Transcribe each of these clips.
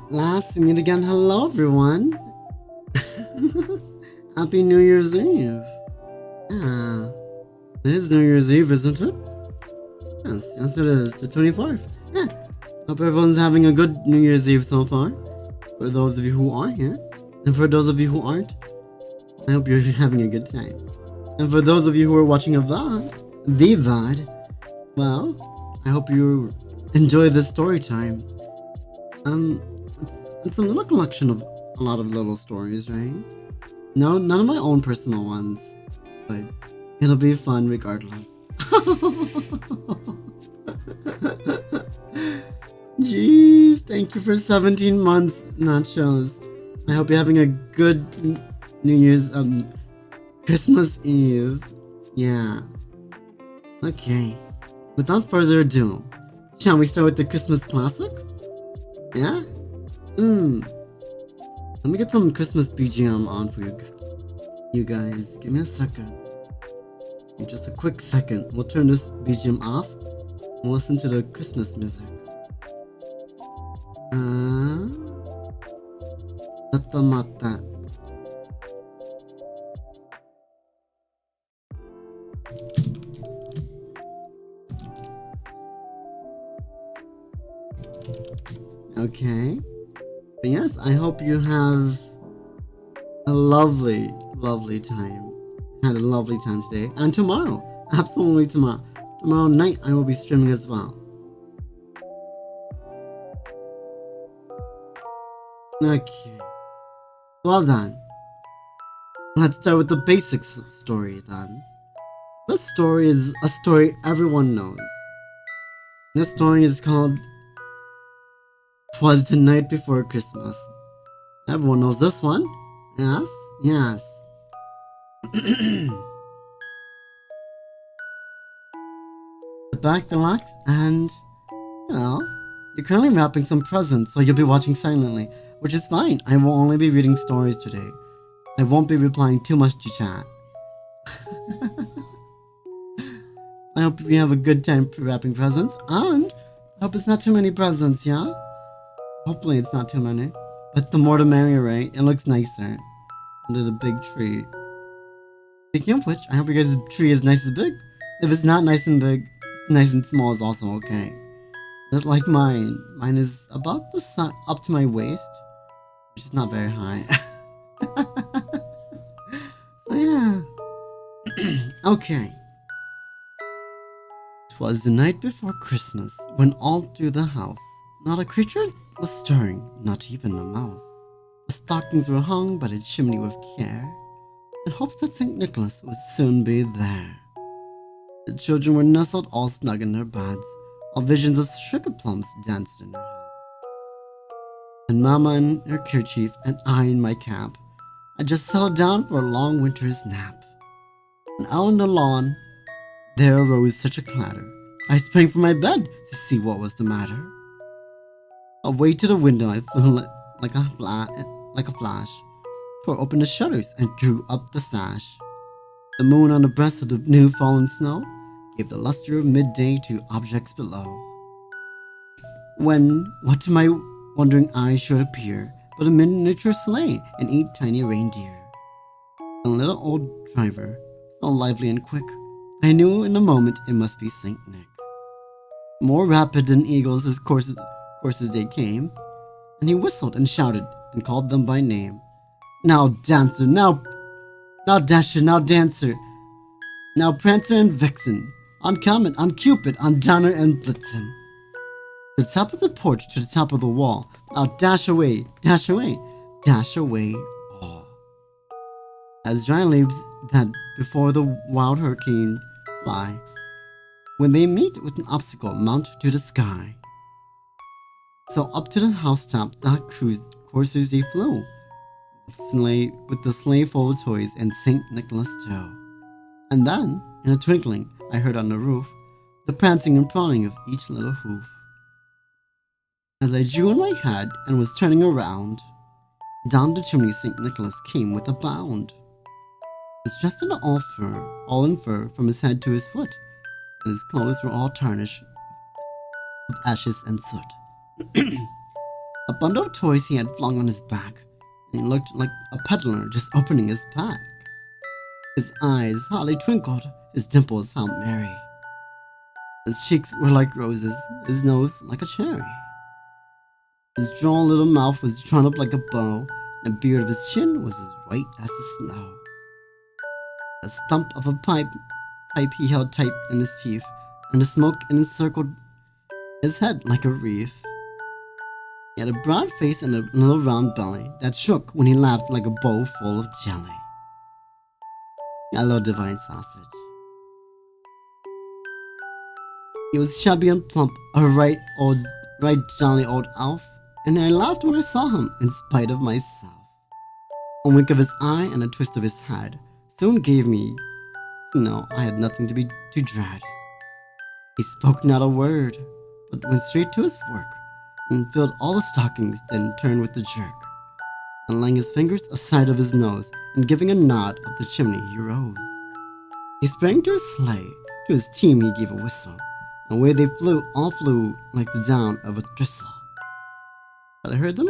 last we meet again. Hello, everyone. Happy New Year's Eve. Yeah, it is New Year's Eve, isn't it? Yes, it is. The 24th. Yeah. Hope everyone's having a good New Year's Eve so far. For those of you who are here, and for those of you who aren't, I hope you're having a good time. And for those of you who are watching a vlog, the VOD, well, I hope you enjoy this story time. It's a little collection of a lot of little stories, right? No, none of my own personal ones, but it'll be fun regardless. Jeez, thank you for 17 months, nachos. I hope you're having a good New Year's, Christmas Eve. Yeah. Okay. Without further ado, shall we start with the Christmas classic? Yeah? Let me get some Christmas BGM on for you guys. Give me a second. Just a quick second. We'll turn this BGM off and listen to the Christmas music. Tatamata. Okay. But yes, I hope you have a lovely, lovely time. Had a lovely time today. And tomorrow. Absolutely tomorrow. Tomorrow night I will be streaming as well. Okay. Well then. Let's start with the basics story then. This story is a story everyone knows. This story is called "'Twas the Night Before Christmas." Everyone knows this one? Yes? Yes. Sit back, relax, and, you're currently wrapping some presents, so you'll be watching silently, which is fine. I will only be reading stories today. I won't be replying too much to chat. I hope we have a good time wrapping presents, and I hope it's not too many presents, yeah? Hopefully it's not too many. But the more the merrier, right? It looks nicer under the big tree. Speaking of which, I hope you guys' tree is nice and big. If it's not nice and big, nice and small is also okay. Just like mine. Mine is about the sun up to my waist, which is not very high. So yeah. Okay. 'Twas the night before Christmas, when all through the house not a creature was stirring, not even a mouse. The stockings were hung by the chimney with care, in hopes that St. Nicholas would soon be there. The children were nestled all snug in their beds, while visions of sugar plums danced in their heads. And Mama in her kerchief, and I in my cap, had just settled down for a long winter's nap. And out on the lawn, there arose such a clatter, I sprang from my bed to see what was the matter. Away to the window I flew like a flash, tore open the shutters and drew up the sash. The moon on the breast of the new fallen snow gave the luster of midday to objects below. When, what to my wondering eyes should appear but a miniature sleigh and 8 tiny reindeer. A little old driver, so lively and quick, I knew in a moment it must be Saint Nick. More rapid than eagles his courses they came, and he whistled and shouted and called them by name. Now Dancer, now Dasher, now Dancer, now Prancer and Vixen, on Comet, on Cupid, on Donner and Blitzen. To the top of the porch, to the top of the wall, now dash away, dash away, dash away all. As dry leaves that before the wild hurricane fly, when they meet with an obstacle, mount to the sky. So up to the housetop the coursers they flew, with the sleigh full of toys and St. Nicholas too. And then, in a twinkling, I heard on the roof the prancing and prawning of each little hoof. As I drew in my head and was turning around, down the chimney St. Nicholas came with a bound. He was dressed in all in fur from his head to his foot, and his clothes were all tarnished with ashes and soot. a bundle of toys he had flung on his back, and he looked like a peddler just opening his pack. His eyes hardly twinkled, his dimples how merry. His cheeks were like roses, his nose like a cherry. His droll little mouth was drawn up like a bow, and the beard of his chin was as white as the snow. A stump of a pipe he held tight in his teeth, and the smoke encircled his head like a wreath. He had a broad face and a little round belly that shook when he laughed like a bowl full of jelly. Hello, Divine Sausage. He was chubby and plump, a right jolly old elf, and I laughed when I saw him in spite of myself. A wink of his eye and a twist of his head soon gave me to know I had nothing to dread. He spoke not a word, but went straight to his work, and filled all the stockings, then turned with a jerk. And laying his fingers aside of his nose, and giving a nod up the chimney, he rose. He sprang to his sleigh, to his team he gave a whistle, and away they all flew like the down of a thistle. But I heard him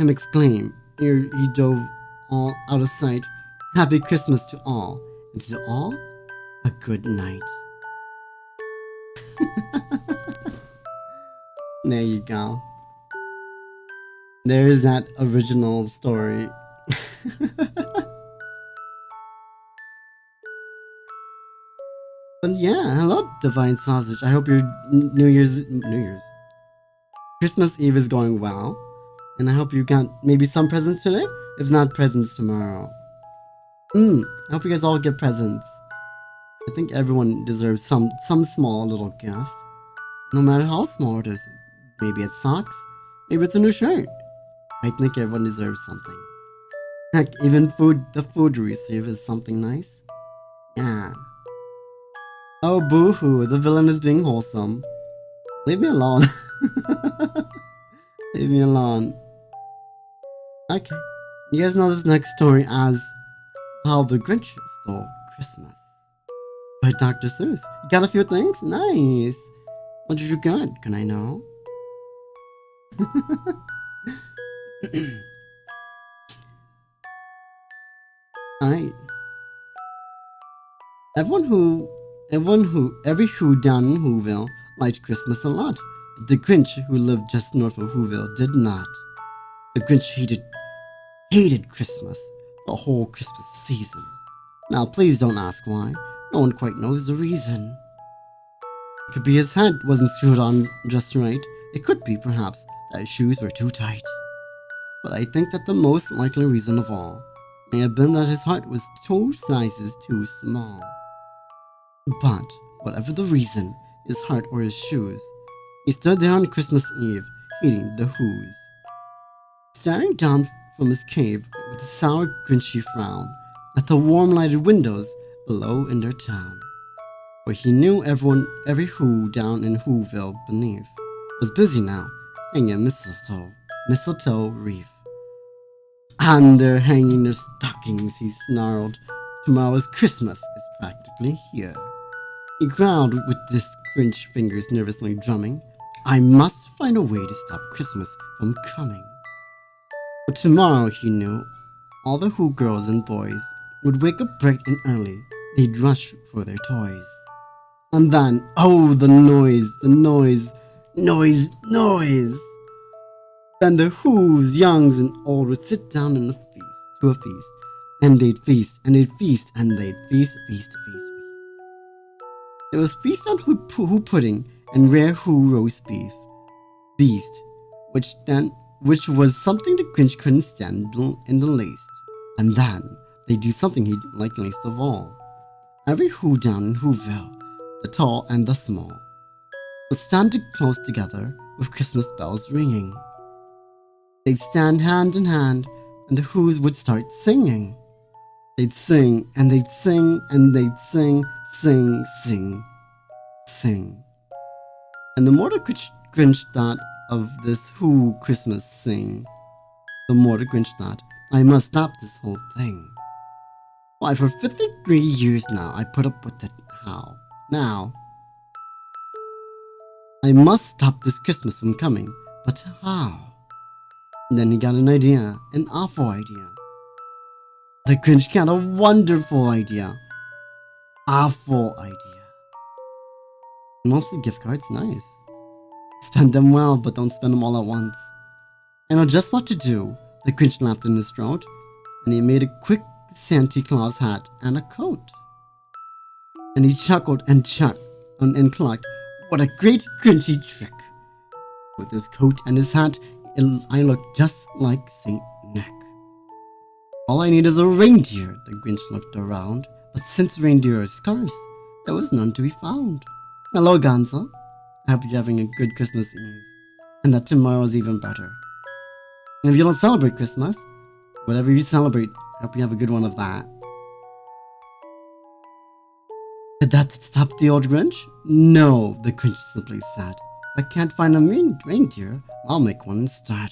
exclaim, ere he dove all out of sight, "Happy Christmas to all, and to all, a good night." There you go. There's that original story. But yeah, hello, Divine Sausage. I hope your New Year's Christmas Eve is going well, and I hope you got maybe some presents today, if not presents tomorrow. I hope you guys all get presents. I think everyone deserves some small little gift, no matter how small it is. Maybe it's socks, maybe it's a new shirt. I think everyone deserves something. Heck, even the food you receive is something nice. Yeah. Oh, boo-hoo, the villain is being wholesome. Leave me alone. Leave me alone. Okay. You guys know this next story as How the Grinch Stole Christmas by Dr. Seuss. You got a few things? Nice. What did you get? Can I know? Alright. Every Who down in Whoville liked Christmas a lot, but the Grinch who lived just north of Whoville did not. The Grinch hated Christmas, the whole Christmas season. Now please don't ask why, no one quite knows the reason. It could be his hat wasn't screwed on just right, it could be, perhaps, that his shoes were too tight. But I think that the most likely reason of all may have been that his heart was 2 sizes too small. But, whatever the reason, his heart or his shoes, he stood there on Christmas Eve, hating the Who's. Staring down from his cave with a sour, grinchy frown at the warm-lighted windows below in their town, where he knew every Who down in Whoville beneath was busy now, hanging a mistletoe wreath. And they're hanging their stockings, he snarled. Tomorrow's Christmas is practically here. He growled with his Grinch fingers nervously drumming. I must find a way to stop Christmas from coming. But tomorrow, he knew, all the Who girls and boys would wake up bright and early. They'd rush for their toys. And then, oh, the noise, noise. Then the Who's, youngs and old, would sit down to a feast. And they'd feast, and they'd feast, and they'd feast. There was feast on Who pudding and rare Who roast beef. Beast, which was something the Grinch couldn't stand in the least. And then they'd do something he liked least of all. Every Who down in Whoville, the tall and the small, would stand close together with Christmas bells ringing. They'd stand hand in hand, and the Who's would start singing. They'd sing, and they'd sing, and they'd sing. And the more the Grinch thought of this Who Christmas sing, the more the Grinch thought, I must stop this whole thing. Why, for 53 years now, I put up with it. How? Now, I must stop this Christmas from coming, but how? And then he got an idea, an awful idea. The Grinch got a wonderful idea. Awful idea. Mostly gift cards, nice. Spend them well, but don't spend them all at once. I know just what to do. The Grinch laughed in his throat, and he made a quick Santa Claus hat and a coat. And he chuckled and clucked, "What a great Grinchy trick!" With his coat and his hat, I looked just like Saint Nick. All I need is a reindeer. The Grinch looked around, but since reindeer are scarce, there was none to be found. Hello, Gonzo. I hope you're having a good Christmas Eve, and that tomorrow is even better. And if you don't celebrate Christmas, whatever you celebrate, I hope you have a good one of that. Did that stop the old Grinch? No, the Grinch simply said. If I can't find a reindeer, I'll make one instead.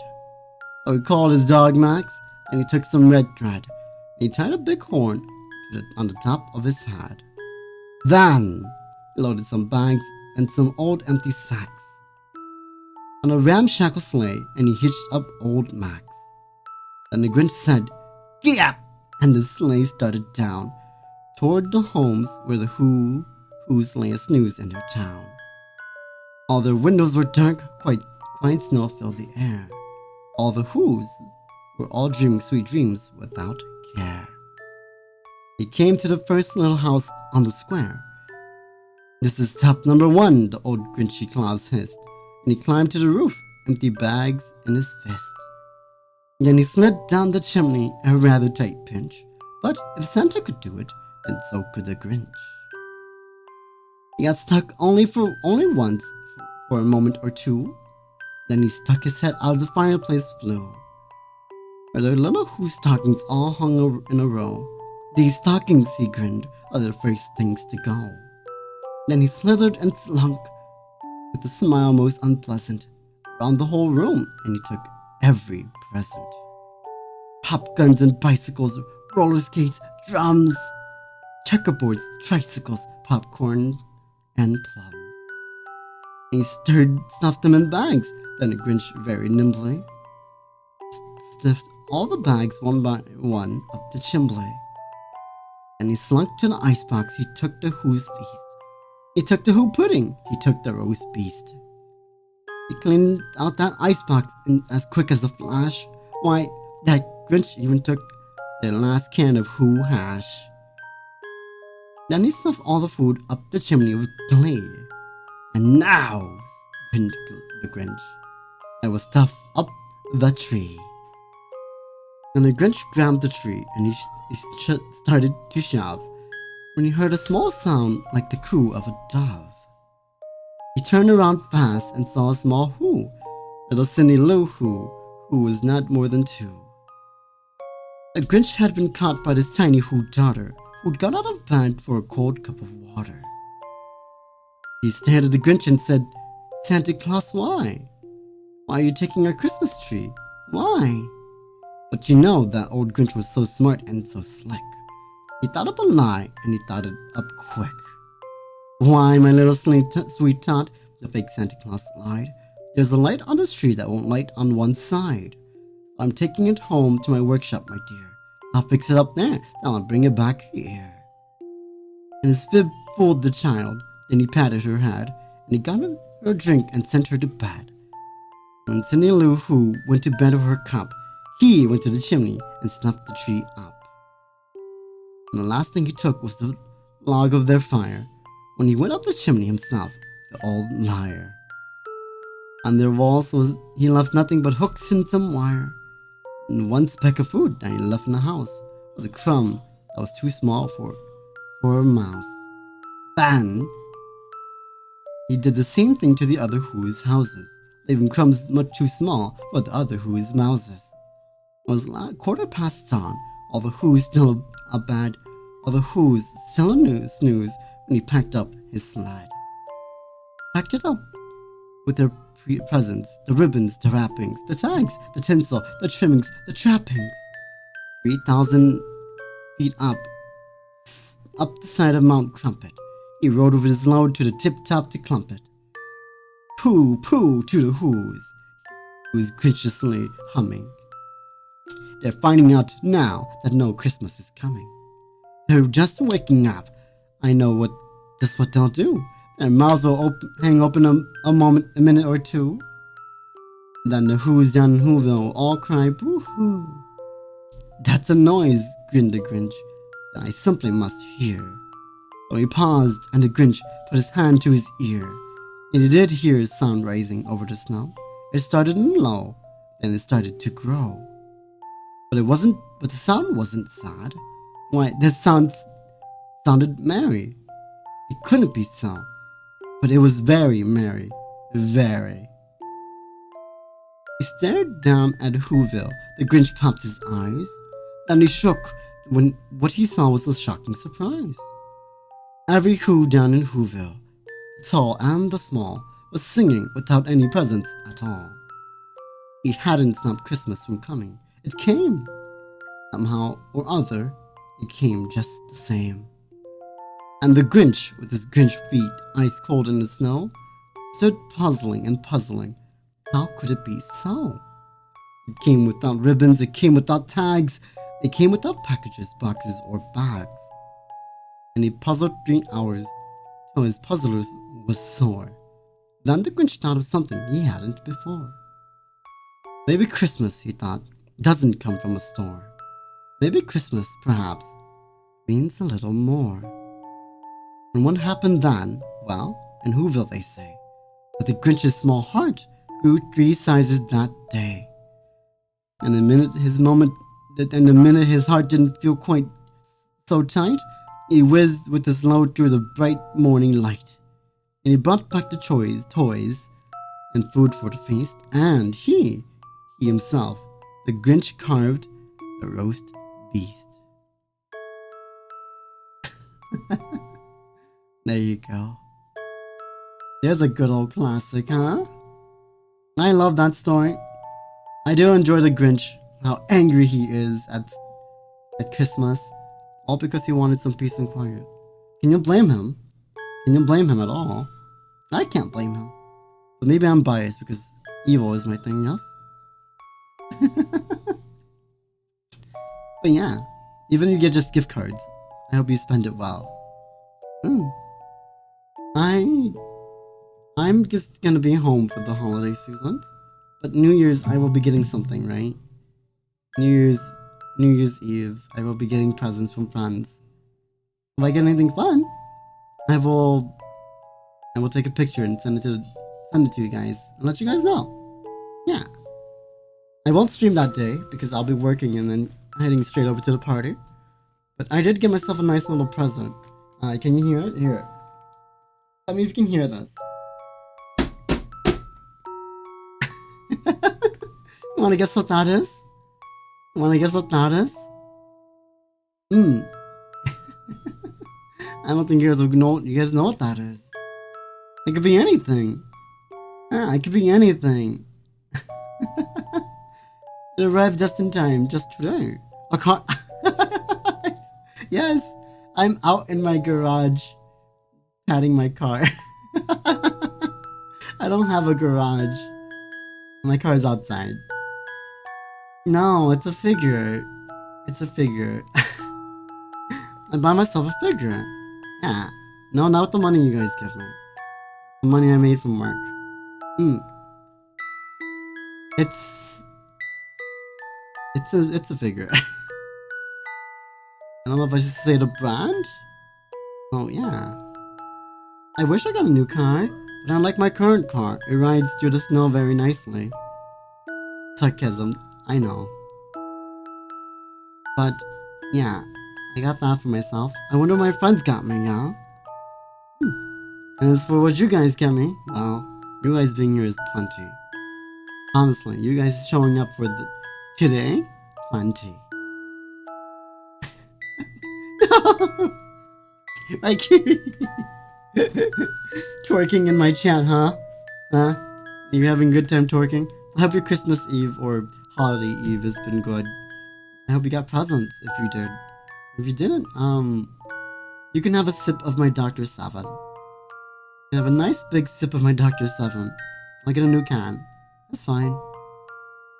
So he called his dog Max, and he took some red thread, and he tied a big horn on the top of his head. Then he loaded some bags and some old empty sacks on a ramshackle sleigh, and he hitched up old Max. Then the Grinch said, "Giddy up!" and the sleigh started down toward the homes where the Who's lay a snooze in their town. All their windows were dark, quiet snow filled the air. All the Who's were all dreaming sweet dreams without care. He came to the first little house on the square. "This is top number 1, the old Grinchy Claus hissed, and he climbed to the roof, empty bags in his fist. Then he slid down the chimney, a rather tight pinch, but if Santa could do it, then so could the Grinch. He got stuck only once for a moment or two. Then he stuck his head out of the fireplace flue, where the little Who stockings all hung in a row. These stockings, he grinned, are the first things to go. Then he slithered and slunk, with a smile most unpleasant, around the whole room, and he took every present. Pop guns and bicycles, roller skates, drums, checkerboards, tricycles, popcorn, and plums. And he stuffed them in bags. Then the Grinch very nimbly stuffed all the bags one by one up the chimney. And he slunk to the icebox. He took the Who's feast. He took the Who pudding. He took the roast beast. He cleaned out that icebox as quick as a flash. Why, that Grinch even took the last can of Who hash. Then he stuffed all the food up the chimney with glee. And now, grinned the Grinch, I will stuff up the tree. Then the Grinch grabbed the tree and he started to shove when he heard a small sound like the coo of a dove. He turned around fast and saw a small Who, little Cindy Lou Who was not more than 2. The Grinch had been caught by this tiny Who daughter, who'd got out of bed for a cold cup of water. He stared at the Grinch and said, "Santa Claus, why? Why are you taking our Christmas tree? Why?" But you know that old Grinch was so smart and so slick. He thought up a lie, and he thought it up quick. "Why, my little sweet tot," the fake Santa Claus lied, "there's a light on this tree that won't light on one side. So I'm taking it home to my workshop, my dear. I'll fix it up there, then I'll bring it back here." And his fib fooled the child. Then he patted her head, and he got her a drink and sent her to bed. When Cindy Lou Who went to bed with her cup, he went to the chimney and snuffed the tree up. And the last thing he took was the log of their fire, when he went up the chimney himself, the old liar. On their walls he left nothing but hooks and some wire. And one speck of food that he left in the house was a crumb that was too small for a mouse. Then he did the same thing to the other Who's houses, leaving crumbs much too small for the other Who's mouses. It was 1:15 dawn, all the Who's still abed, all the Who's still a snooze when he packed up his sled. Packed it up with their presents, the ribbons, the wrappings, the tags, the tinsel, the trimmings, the trappings. 3,000 feet up the side of Mount Crumpet, he rode with his load to the tip-top to Clumpet. Pooh, pooh to the Who's. He was graciously humming. They're finding out now that no Christmas is coming. They're just waking up. I know just what they'll do. Their mouths will hang open a minute or two. Then the Who's down in Whoville will all cry boo-hoo. That's a noise, grinned the Grinch, that I simply must hear. So he paused, and the Grinch put his hand to his ear, and he did hear a sound rising over the snow. It started in low, then it started to grow. But the sound wasn't sad. Why, this sounded merry. It couldn't be so, but it was very merry, very. He stared down at Whoville. The Grinch popped his eyes. Then he shook when what he saw was a shocking surprise. Every Who down in Whoville, the tall and the small, was singing without any presents at all. He hadn't stopped Christmas from coming. It came. Somehow or other, it came just the same. And the Grinch, with his Grinch feet ice cold in the snow, stood puzzling and puzzling. How could it be so? It came without ribbons, it came without tags, it came without packages, boxes, or bags. And he puzzled 3 hours till his puzzler was sore. Then the Grinch thought of something he hadn't before. Maybe Christmas, he thought, doesn't come from a store. Maybe Christmas, perhaps, means a little more. And what happened then? Well, in Whoville they say that the Grinch's small heart grew 3 sizes that day. And the minute his heart didn't feel quite so tight, he whizzed with his load through the bright morning light. And he brought back the toys, and food for the feast, and he himself, the Grinch, carved the roast beast. There you go. There's a good old classic, huh? I love that story. I do enjoy the Grinch, how angry he is at Christmas, all because he wanted some peace and quiet. Can you blame him? Can you blame him at all? I can't blame him. But maybe I'm biased because evil is my thing, yes? But yeah, even if you get just gift cards, I hope you spend it well. I'm just gonna be home for the holiday season, but New Year's I will be getting something, right? New Year's Eve, I will be getting presents from friends. If I get anything fun, I will take a picture and send it to you guys and let you guys know. Yeah. I won't stream that day because I'll be working and then heading straight over to the party. But I did get myself a nice little present. Can you hear it? Here. Tell me if you can hear this. You wanna guess what that is? You wanna guess what that is? I don't think you guys know. You guys know what that is. It could be anything. Yeah, it could be anything. It arrived just in time, just today. A car. Yes, I'm out in my garage, patting my car. I don't have a garage. My car is outside. No, it's a figure. It's a figure. I buy myself a figure. Yeah. No, not with the money you guys give me. The money I made from work. It's a figure. I don't know if I should say the brand. Oh yeah. I wish I got a new car, but unlike my current car, it rides through the snow very nicely. Sarcasm, I know. But yeah, I got that for myself. I wonder what my friends got me, y'all. And as for what you guys get me, well, you guys being here is plenty. Honestly, you guys showing up for today, plenty. I keep twerking in my chat, huh? Huh? Are you having a good time twerking? I hope your Christmas Eve or holiday Eve has been good. I hope you got presents if you did. If you didn't, you can have a sip of my Dr. 7. You can have a nice big sip of my Dr. 7. I'll get a new can. That's fine.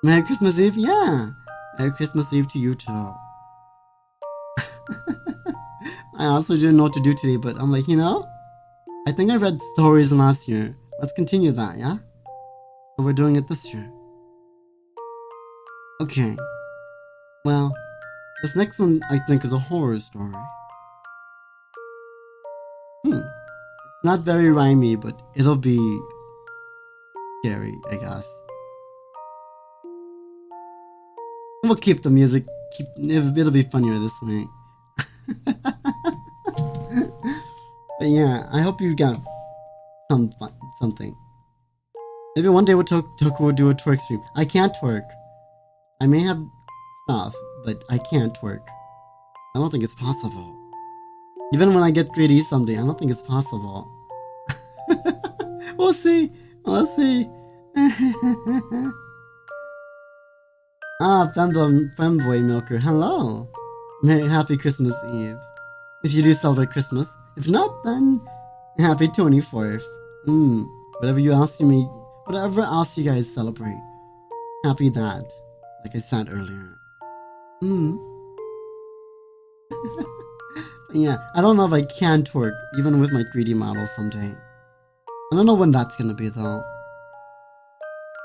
Merry Christmas Eve? Yeah. Merry Christmas Eve to you too. I also didn't know what to do today, but I'm like, I think I read stories last year. Let's continue that, yeah? So we're doing it this year. Okay. Well, this next one I think is a horror story. It's not very rhymey, but it'll be scary, I guess. We'll keep the music. It'll be funnier this way. But yeah, I hope you got something. Maybe one day Toku will do a twerk stream. I can't twerk. I may have stuff, but I can't twerk. I don't think it's possible. Even when I get 3D someday, I don't think it's possible. We'll see. We'll see. Femboy Milker, hello. Happy Christmas Eve. If you do celebrate Christmas. If not, then happy 24th. Whatever else you guys celebrate. Happy that. Like I said earlier. Yeah, I don't know if I can twerk, even with my 3D model someday. I don't know when that's gonna be though.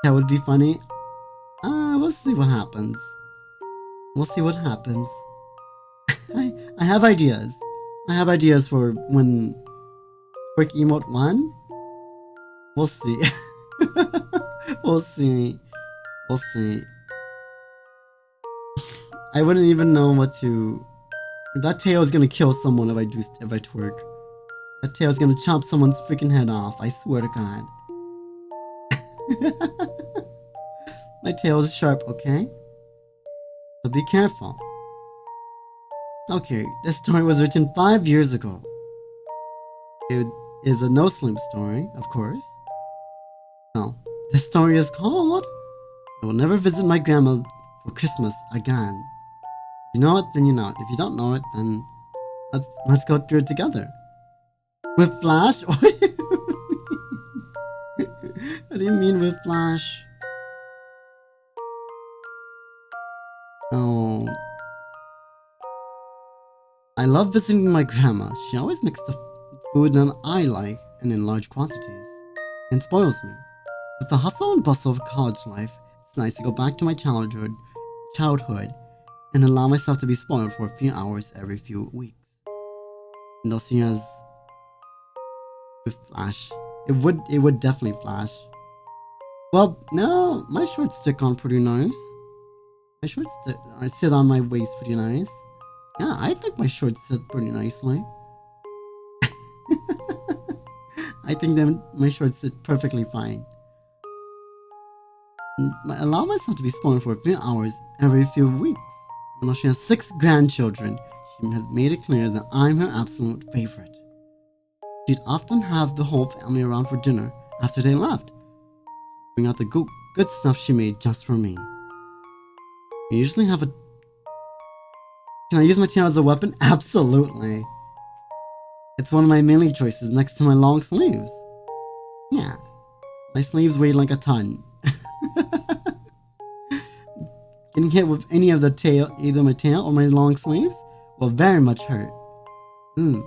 That would be funny. We'll see what happens. We'll see what happens. I have ideas. I have ideas for when Quick Emote 1. We'll see. We'll see. We'll see. I wouldn't even know what to... That tail is gonna kill someone if I twerk. That tail is gonna chop someone's freaking head off. I swear to God. My tail is sharp, okay? So be careful. Okay, this story was written 5 years ago. It is a no-sleep story, of course. No, this story is called I Will Never Visit My Grandma for Christmas Again. If you know it, then you know it. If you don't know it, then let's go through it together. With Flash? What do you mean with Flash? Oh, I love visiting my grandma. She always makes the food that I like and in large quantities, and spoils me. With the hustle and bustle of college life, it's nice to go back to my childhood and allow myself to be spoiled for a few hours every few weeks. And they'll see us with Flash. It would definitely Flash. Well, no, my shorts stick on pretty nice. My shorts sit on my waist pretty nice. Yeah, I think my shorts sit pretty nicely. I think my shorts sit perfectly fine. I allow myself to be spoiled for a few hours every few weeks. Even though she has 6 grandchildren, she has made it clear that I'm her absolute favorite. She'd often have the whole family around for dinner after they left. Bring out the good stuff she made just for me. I usually have a... Can I use my tail as a weapon? Absolutely. It's one of my melee choices next to my long sleeves. Yeah. My sleeves weigh like a ton. Getting hit with any of the tail, either my tail or my long sleeves, will very much hurt. We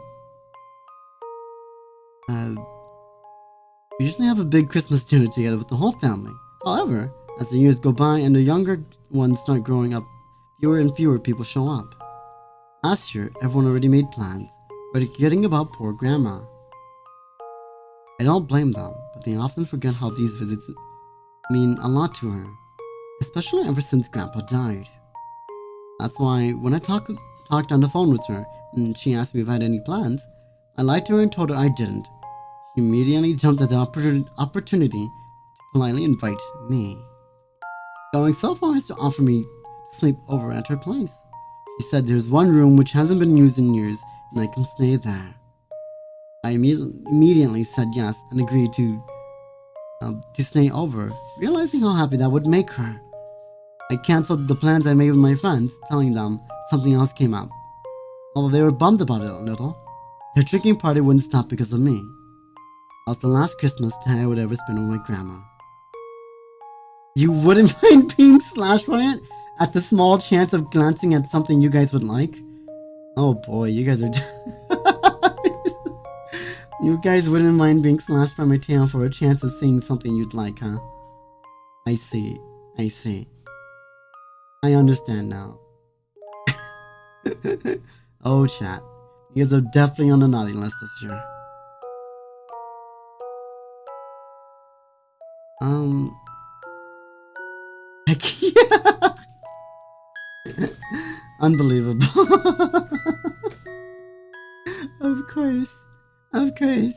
usually have a big Christmas dinner together with the whole family. However, as the years go by and the younger ones start growing up, fewer and fewer people show up. Last year, everyone already made plans, forgetting about poor Grandma. I don't blame them, but they often forget how these visits mean a lot to her, especially ever since Grandpa died. That's why when I talked on the phone with her and she asked me if I had any plans, I lied to her and told her I didn't. She immediately jumped at the opportunity to politely invite me, going so far as to offer me to sleep over at her place. She said there's one room which hasn't been used in years and I can stay there. I immediately said yes and agreed to stay over, realizing how happy that would make her. I cancelled the plans I made with my friends, telling them something else came up. Although they were bummed about it a little, their drinking party wouldn't stop because of me. That was the last Christmas that I would ever spend with my grandma. You wouldn't mind being slashed by it at the small chance of glancing at something you guys would like? Oh boy, you guys are... You guys wouldn't mind being slashed by my tail for a chance of seeing something you'd like, huh? I see. I see. I understand now. Oh, chat. You guys are definitely on the naughty list this year. Heck yeah! Unbelievable. Of course. Of course.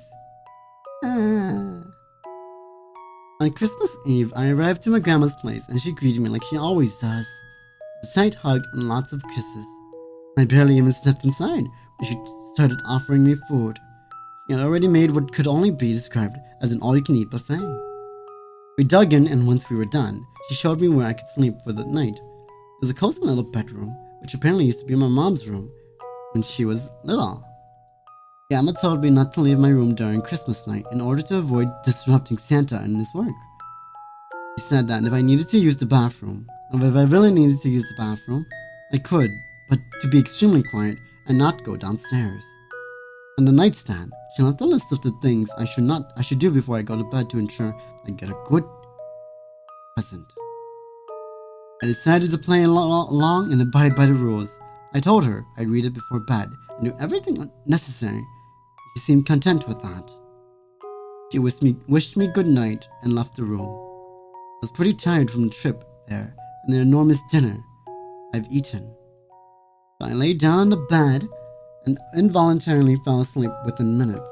On Christmas Eve, I arrived to my grandma's place and she greeted me like she always does. A tight hug and lots of kisses. I barely even stepped inside when she started offering me food. She had already made what could only be described as an all-you-can-eat buffet. We dug in, and once we were done, she showed me where I could sleep for the night. It was a cozy little bedroom, which apparently used to be my mom's room when she was little. Grandma told me not to leave my room during Christmas night in order to avoid disrupting Santa and his work. She said that if I needed to use the bathroom, or if I really needed to use the bathroom, I could, but to be extremely quiet and not go downstairs. On the nightstand, she left a list of the things I should do before I go to bed to ensure I get a good present. I decided to play along and abide by the rules. I told her I'd read it before bed and do everything necessary. She seemed content with that. She wished me good night and left the room. I was pretty tired from the trip there and the enormous dinner I've eaten. So I lay down on the bed and involuntarily fell asleep within minutes.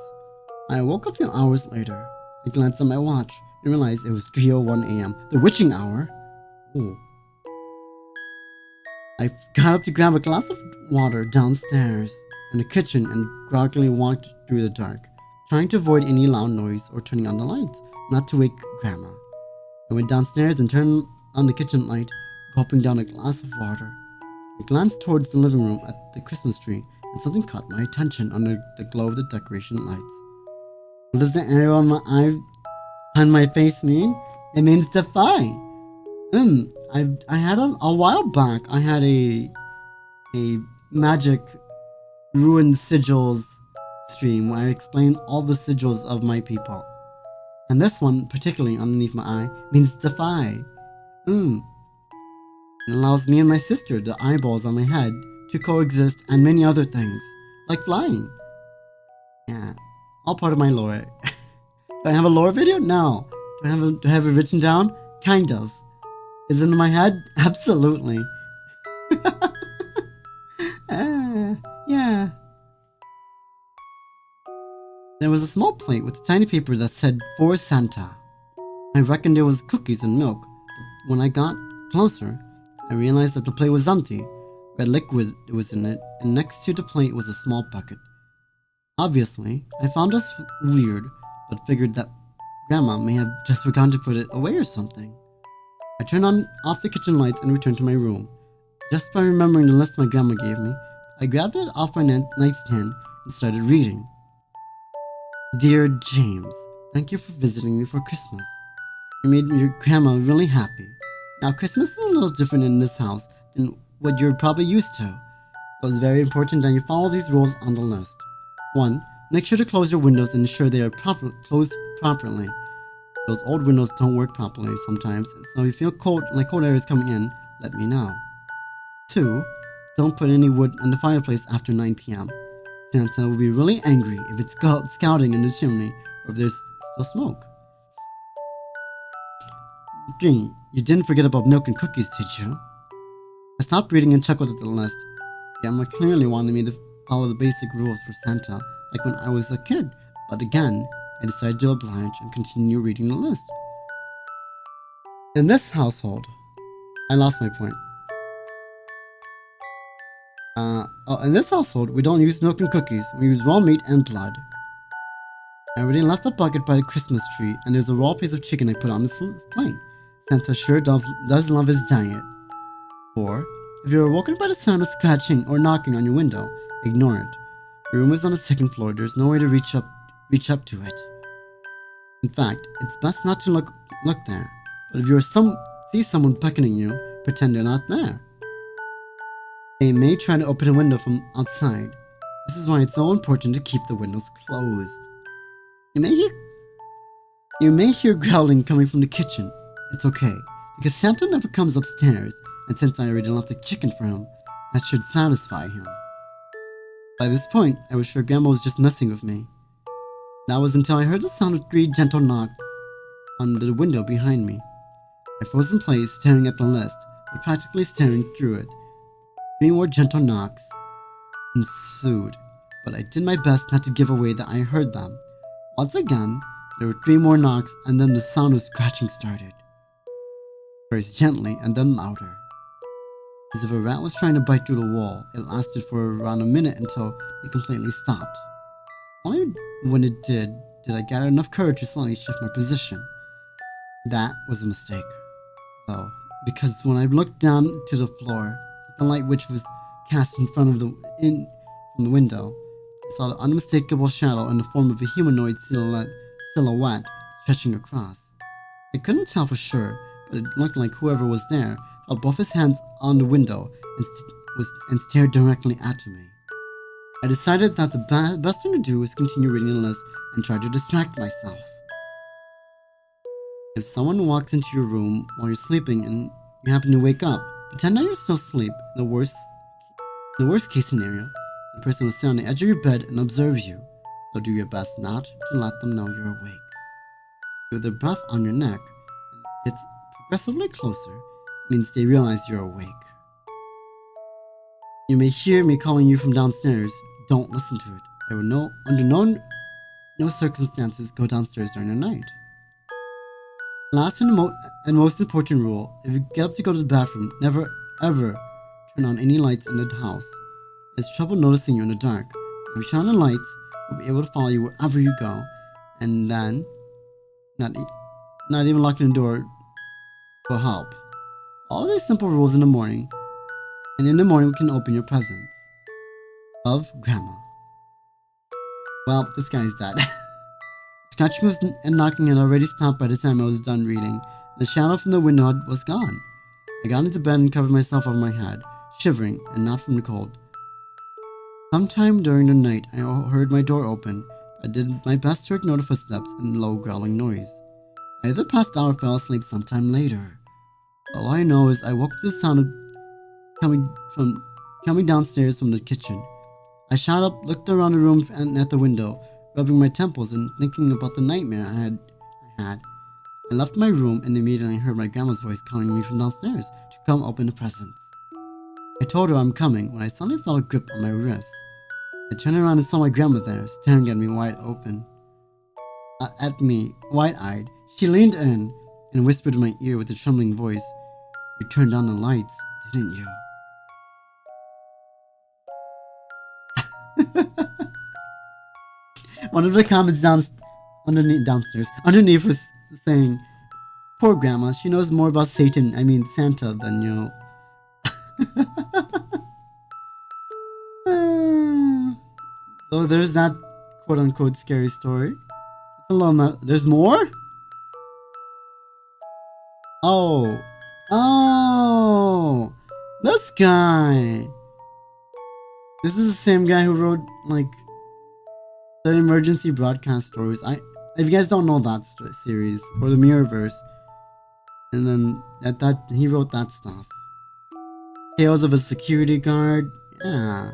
I woke a few hours later. I glanced at my watch and realized it was 3:01 a.m., the witching hour. Ooh. I got up to grab a glass of water downstairs in the kitchen and groggily walked through the dark, trying to avoid any loud noise or turning on the lights, not to wake Grandma. I went downstairs and turned on the kitchen light, gulping down a glass of water. I glanced towards the living room at the Christmas tree, and something caught my attention under the glow of the decoration lights. What does the arrow on my face mean? It means defy. I had a while back. I had a magic ruined sigils stream where I explained all the sigils of my people, and this one, particularly underneath my eye, means defy. It allows me and my sister, the eyeballs on my head, to coexist and many other things, like flying. Yeah, all part of my lore. Do I have a lore video? No. Do I have it written down? Kind of. Is it in my head? Absolutely. Yeah. There was a small plate with a tiny paper that said, "For Santa." I reckoned there was cookies and milk, but when I got closer, I realized that the plate was empty. Red liquid was in it, and next to the plate was a small bucket. Obviously, I found this weird, but figured that Grandma may have just forgotten to put it away or something. I turned off the kitchen lights and returned to my room. Just by remembering the list my grandma gave me, I grabbed it off my nightstand and started reading. Dear James, thank you for visiting me for Christmas. You made your grandma really happy. Now, Christmas is a little different in this house than what you're probably used to, so it's very important that you follow these rules on the list. 1. Make sure to close your windows and ensure they are closed properly. Those old windows don't work properly sometimes, so if you feel like cold air is coming in, let me know. 2. Don't put any wood on the fireplace after 9 p.m. Santa will be really angry if it's scouting in the chimney or if there's still smoke. 3. You didn't forget about milk and cookies, did you? I stopped reading and chuckled at the list. Grandma clearly wanted me to follow the basic rules for Santa, like when I was a kid, but again, I decided to oblige and continue reading the list. In this household, I lost my point. In this household, we don't use milk and cookies, we use raw meat and blood. I already left a bucket by the Christmas tree, and there's a raw piece of chicken I put on this plate. Santa sure does love his diet. 4. If you're awoken by the sound of scratching or knocking on your window, ignore it. Your room is on the second floor, there's no way to reach up to it. In fact, it's best not to look there, but if you're see someone beckoning you, pretend they're not there. They may try to open a window from outside. This is why it's so important to keep the windows closed. You may hear growling coming from the kitchen. It's okay, because Santa never comes upstairs, and since I already left the chicken for him, that should satisfy him. By this point, I was sure Grandma was just messing with me. That was until I heard the sound of 3 gentle knocks on the window behind me. I froze in place, staring at the list, but practically staring through it. 3 more gentle knocks ensued, but I did my best not to give away that I heard them. Once again, there were 3 more knocks, and then the sound of scratching started. First gently, and then louder. As if a rat was trying to bite through the wall. It lasted for around a minute until it completely stopped. Only when it did I gather enough courage to slightly shift my position. That was a mistake, though, because when I looked down to the floor, the light which was cast in front of from the window, I saw the unmistakable shadow in the form of a humanoid silhouette stretching across. I couldn't tell for sure, but it looked like whoever was there held both his hands on the window and stared directly at me. I decided that the best thing to do was continue reading the list and try to distract myself. If someone walks into your room while you're sleeping and you happen to wake up, pretend that you're still asleep. In the worst case scenario, the person will sit on the edge of your bed and observe you, so do your best not to let them know you're awake. Feel their breath on your neck, and it gets progressively closer, means they realize you're awake. You may hear me calling you from downstairs. Don't listen to it. I will under no circumstances go downstairs during the night. Last and most important rule, if you get up to go to the bathroom, never ever turn on any lights in the house. It's trouble noticing you in the dark. If you turn on the lights, we'll be able to follow you wherever you go, and then not even locking the door will help. All these simple rules in the morning, and in the morning we can open your presents. Love, Grandma. Well, this guy's dead. Scratching and knocking had already stopped by the time I was done reading. The shadow from the window was gone. I got into bed and covered myself over my head, shivering and not from the cold. Sometime during the night, I heard my door open. I did my best to ignore the footsteps and low growling noise. I either passed out or fell asleep sometime later. All I know is I woke up to the sound of coming downstairs from the kitchen. I shot up, looked around the room and at the window, rubbing my temples and thinking about the nightmare I had. I left my room and immediately heard my grandma's voice calling me from downstairs to come open the presents. I told her I'm coming when I suddenly felt a grip on my wrist. I turned around and saw my grandma there, staring at me wide-eyed. She leaned in and whispered in my ear with a trembling voice, "You turned on the lights, didn't you?" One of the comments underneath was saying, "Poor grandma, she knows more about Santa than you." So there's that quote-unquote scary story. It's a little there's more? Oh, this guy. This is the same guy who wrote, like, the emergency broadcast stories. If you guys don't know that series, or the Mirrorverse, and then that he wrote that stuff. Tales of a Security Guard, yeah.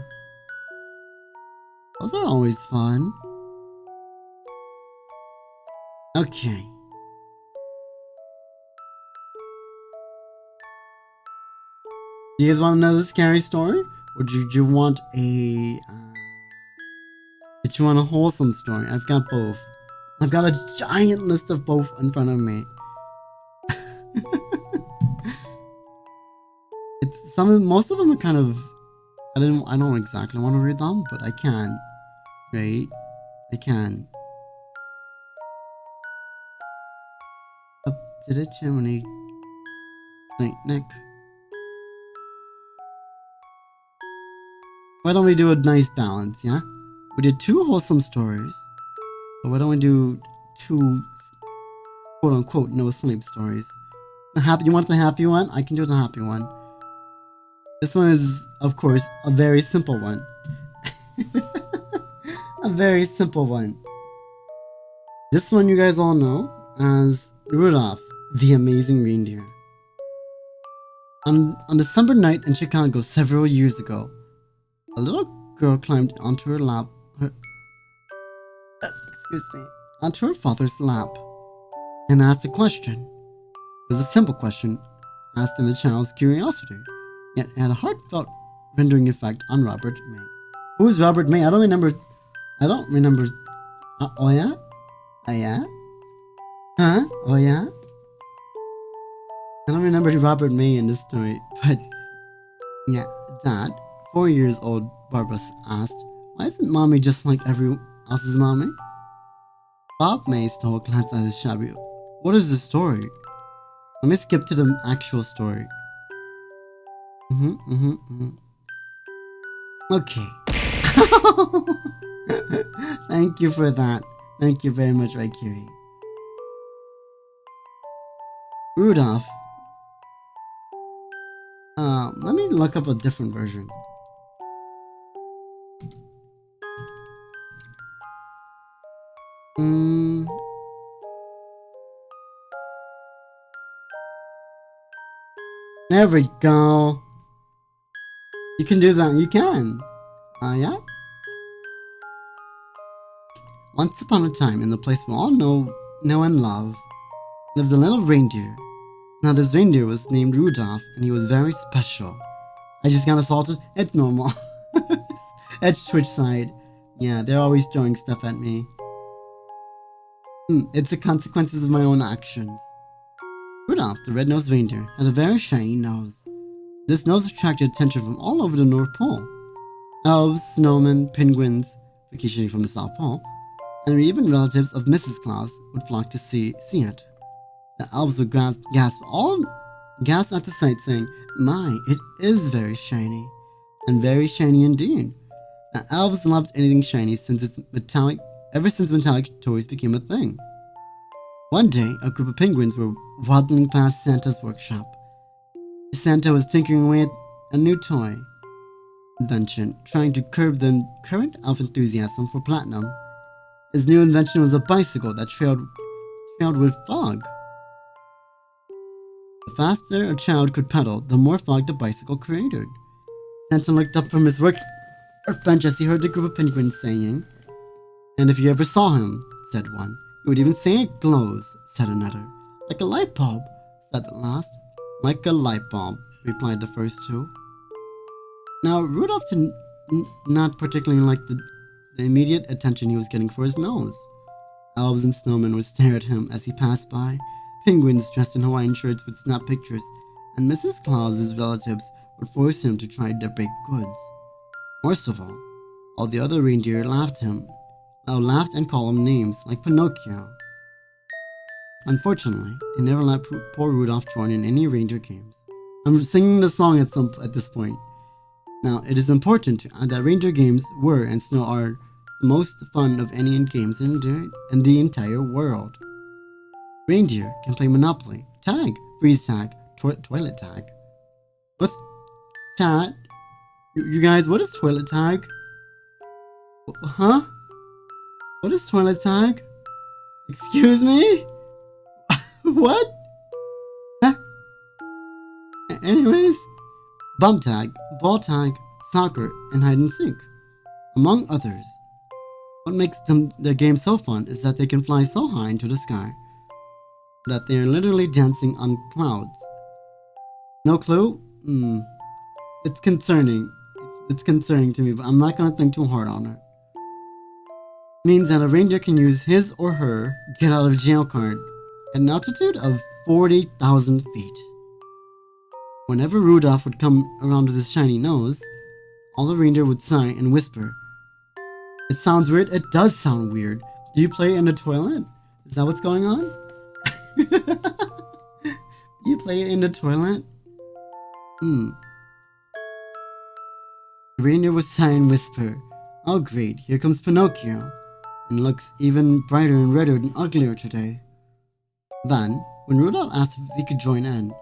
Those are always fun. Okay. Do you guys want another scary story? Or did you want a wholesome story? I've got both. I've got a giant list of both in front of me. Most of them are kind of, I don't exactly want to read them, but I can. Right? I can. Up to the chimney, Saint Nick. Why don't we do a nice balance, yeah? We did 2 wholesome stories, but why don't we do 2 quote-unquote no-sleep stories? You want the happy one? I can do the happy one. This one is, of course, a very simple one. A very simple one. This one you guys all know as Rudolph, the Amazing Reindeer. On December night in Chicago several years ago, a little girl climbed onto her lap, onto her father's lap, and asked a question. It was a simple question, asked in a child's curiosity, yet had a heartfelt rendering effect on Robert May. Who's Robert May? I don't remember. Oh yeah? Oh yeah? Huh? Oh yeah? I don't remember Robert May in this story, but yeah, Dad, 4 years old, Barbara asked, why isn't Mommy just like everyone else's mommy? Bob May stole a glance at his shabby. What is the story? Let me skip to the actual story. Okay. Thank you for that. Thank you very much, Raikiri. Rudolph. Let me look up a different version. There we go. You can do that. You can. Yeah? Once upon a time, in the place we all know and love, lived a little reindeer. Now this reindeer was named Rudolph, and he was very special. I just got assaulted. It's normal. It's Twitch side. Yeah, they're always throwing stuff at me. It's the consequences of my own actions. Rudolph, the red-nosed reindeer, had a very shiny nose. This nose attracted attention from all over the North Pole. Elves, snowmen, penguins, vacationing from the South Pole, and even relatives of Mrs. Claus would flock to see it. The elves would gasp at the sight, saying, "My, it is very shiny, and very shiny indeed." The elves loved anything shiny ever since metallic toys became a thing. One day, a group of penguins were waddling past Santa's workshop. Santa was tinkering away at a new toy invention, trying to curb the current elf enthusiasm for platinum. His new invention was a bicycle that trailed with fog. The faster a child could pedal, the more fog the bicycle created. Santa looked up from his workbench as he heard the group of penguins saying, "And if you ever saw him," said one, "you would even say it glows," said another. "Like a light bulb," said the last. "Like a light bulb," replied the first two. Now, Rudolph did not particularly like the immediate attention he was getting for his nose. Elves and snowmen would stare at him as he passed by. Penguins dressed in Hawaiian shirts would snap pictures, and Mrs. Claus's relatives would force him to try their baked goods. Worst of all the other reindeer laughed and called him names like Pinocchio. Unfortunately, they never let poor Rudolph join in any reindeer games. I'm singing the song at this point. Now, it is important to add that reindeer games were and still are the most fun of any games in the entire world. Reindeer can play Monopoly, Tag, Freeze Tag, Toilet Tag. What's chat? You guys, what is Toilet Tag? Huh? What is Toilet Tag? Excuse me? What? Huh? Anyways, bump tag, ball tag, soccer, and hide and seek, among others. What makes their game so fun is that they can fly so high into the sky that they are literally dancing on clouds. No clue? It's concerning. It's concerning to me, but I'm not gonna think too hard on it. Means that a reindeer can use his or her get out of jail card at an altitude of 40,000 feet. Whenever Rudolph would come around with his shiny nose, all the reindeer would sigh and whisper. It sounds weird. It does sound weird. Do you play in the toilet? Is that what's going on? You play it in the toilet? The reindeer would sigh and whisper, "Oh great, here comes Pinocchio, and looks even brighter and redder and uglier today." Then, When Rudolph asked if he could join in,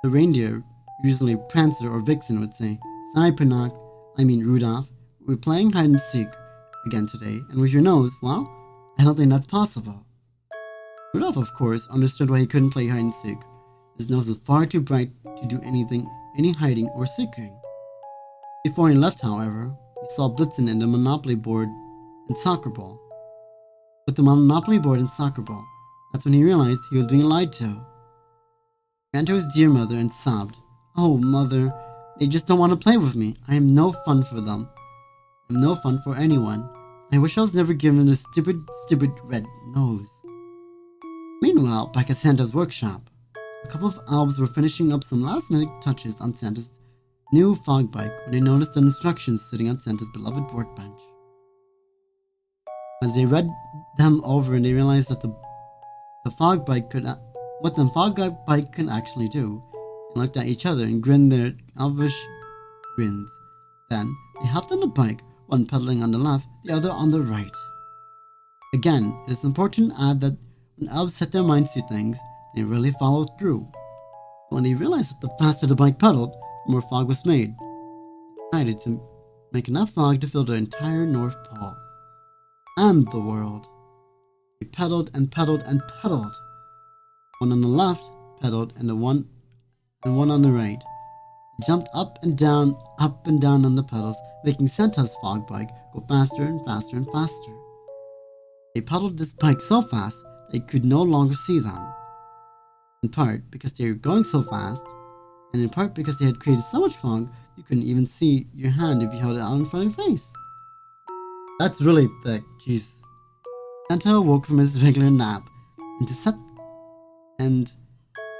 the reindeer, usually Prancer or Vixen, would say, "Sorry, Rudolph, we're playing hide and seek again today, and with your nose, well, I don't think that's possible." Rudolph, of course, understood why he couldn't play hide and seek. His nose was far too bright to do any hiding or seeking. Before he left, however, he saw Blitzen in the Monopoly board and soccer ball. With the Monopoly board and soccer ball, that's when he realized he was being lied to. He ran to his dear mother and sobbed, "Oh, mother, they just don't want to play with me. I am no fun for them. I'm no fun for anyone. I wish I was never given this stupid red nose." Meanwhile, back at Santa's workshop, a couple of elves were finishing up some last-minute touches on Santa's new fog bike when they noticed the instructions sitting on Santa's beloved workbench. As they read them over, and they realized that what the fog bike could actually do, they looked at each other and grinned their elvish grins. Then they hopped on the bike, one pedaling on the left, the other on the right. Again, it is important to add that when elves set their minds to things, they really follow through. When they realized that the faster the bike pedaled, the more fog was made. They decided to make enough fog to fill the entire North Pole and the world. They pedaled and pedaled and pedaled. One on the left pedaled and one on the right. They jumped up and down on the pedals, making Santa's fog bike go faster and faster and faster. They pedaled this bike so fast they could no longer see them. In part because they were going so fast, and in part because they had created so much fog you couldn't even see your hand if you held it out in front of your face. That's really thick, jeez. Santa awoke from his regular nap and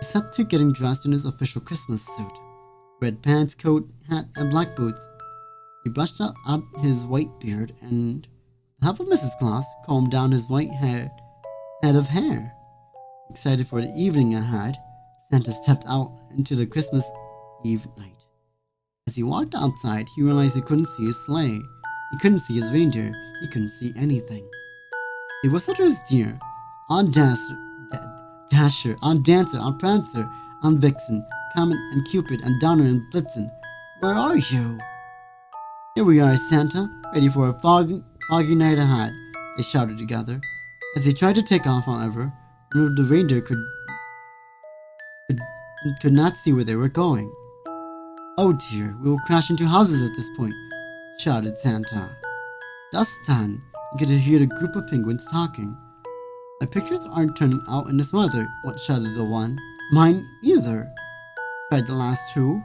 set to getting dressed in his official Christmas suit. Red pants, coat, hat, and black boots. He brushed out his white beard and, with the help of Mrs. Claus, combed down his white head of hair. Excited for the evening ahead, Santa stepped out into the Christmas Eve night. As he walked outside, he realized he couldn't see his sleigh. He couldn't see his reindeer. He couldn't see anything. He whistled to his deer, "On Dasher, on Dancer, on Prancer, on Vixen, Comet and Cupid and Donner and Blitzen. Where are you?" "Here we are, Santa, ready for a foggy night ahead," they shouted together. As they tried to take off, however, one of the reindeer could not see where they were going. "Oh dear, we will crash into houses at this point," shouted Santa. Just then, you could hear the group of penguins talking. "My pictures aren't turning out in this weather," shouted the one. "Mine either," cried the last two.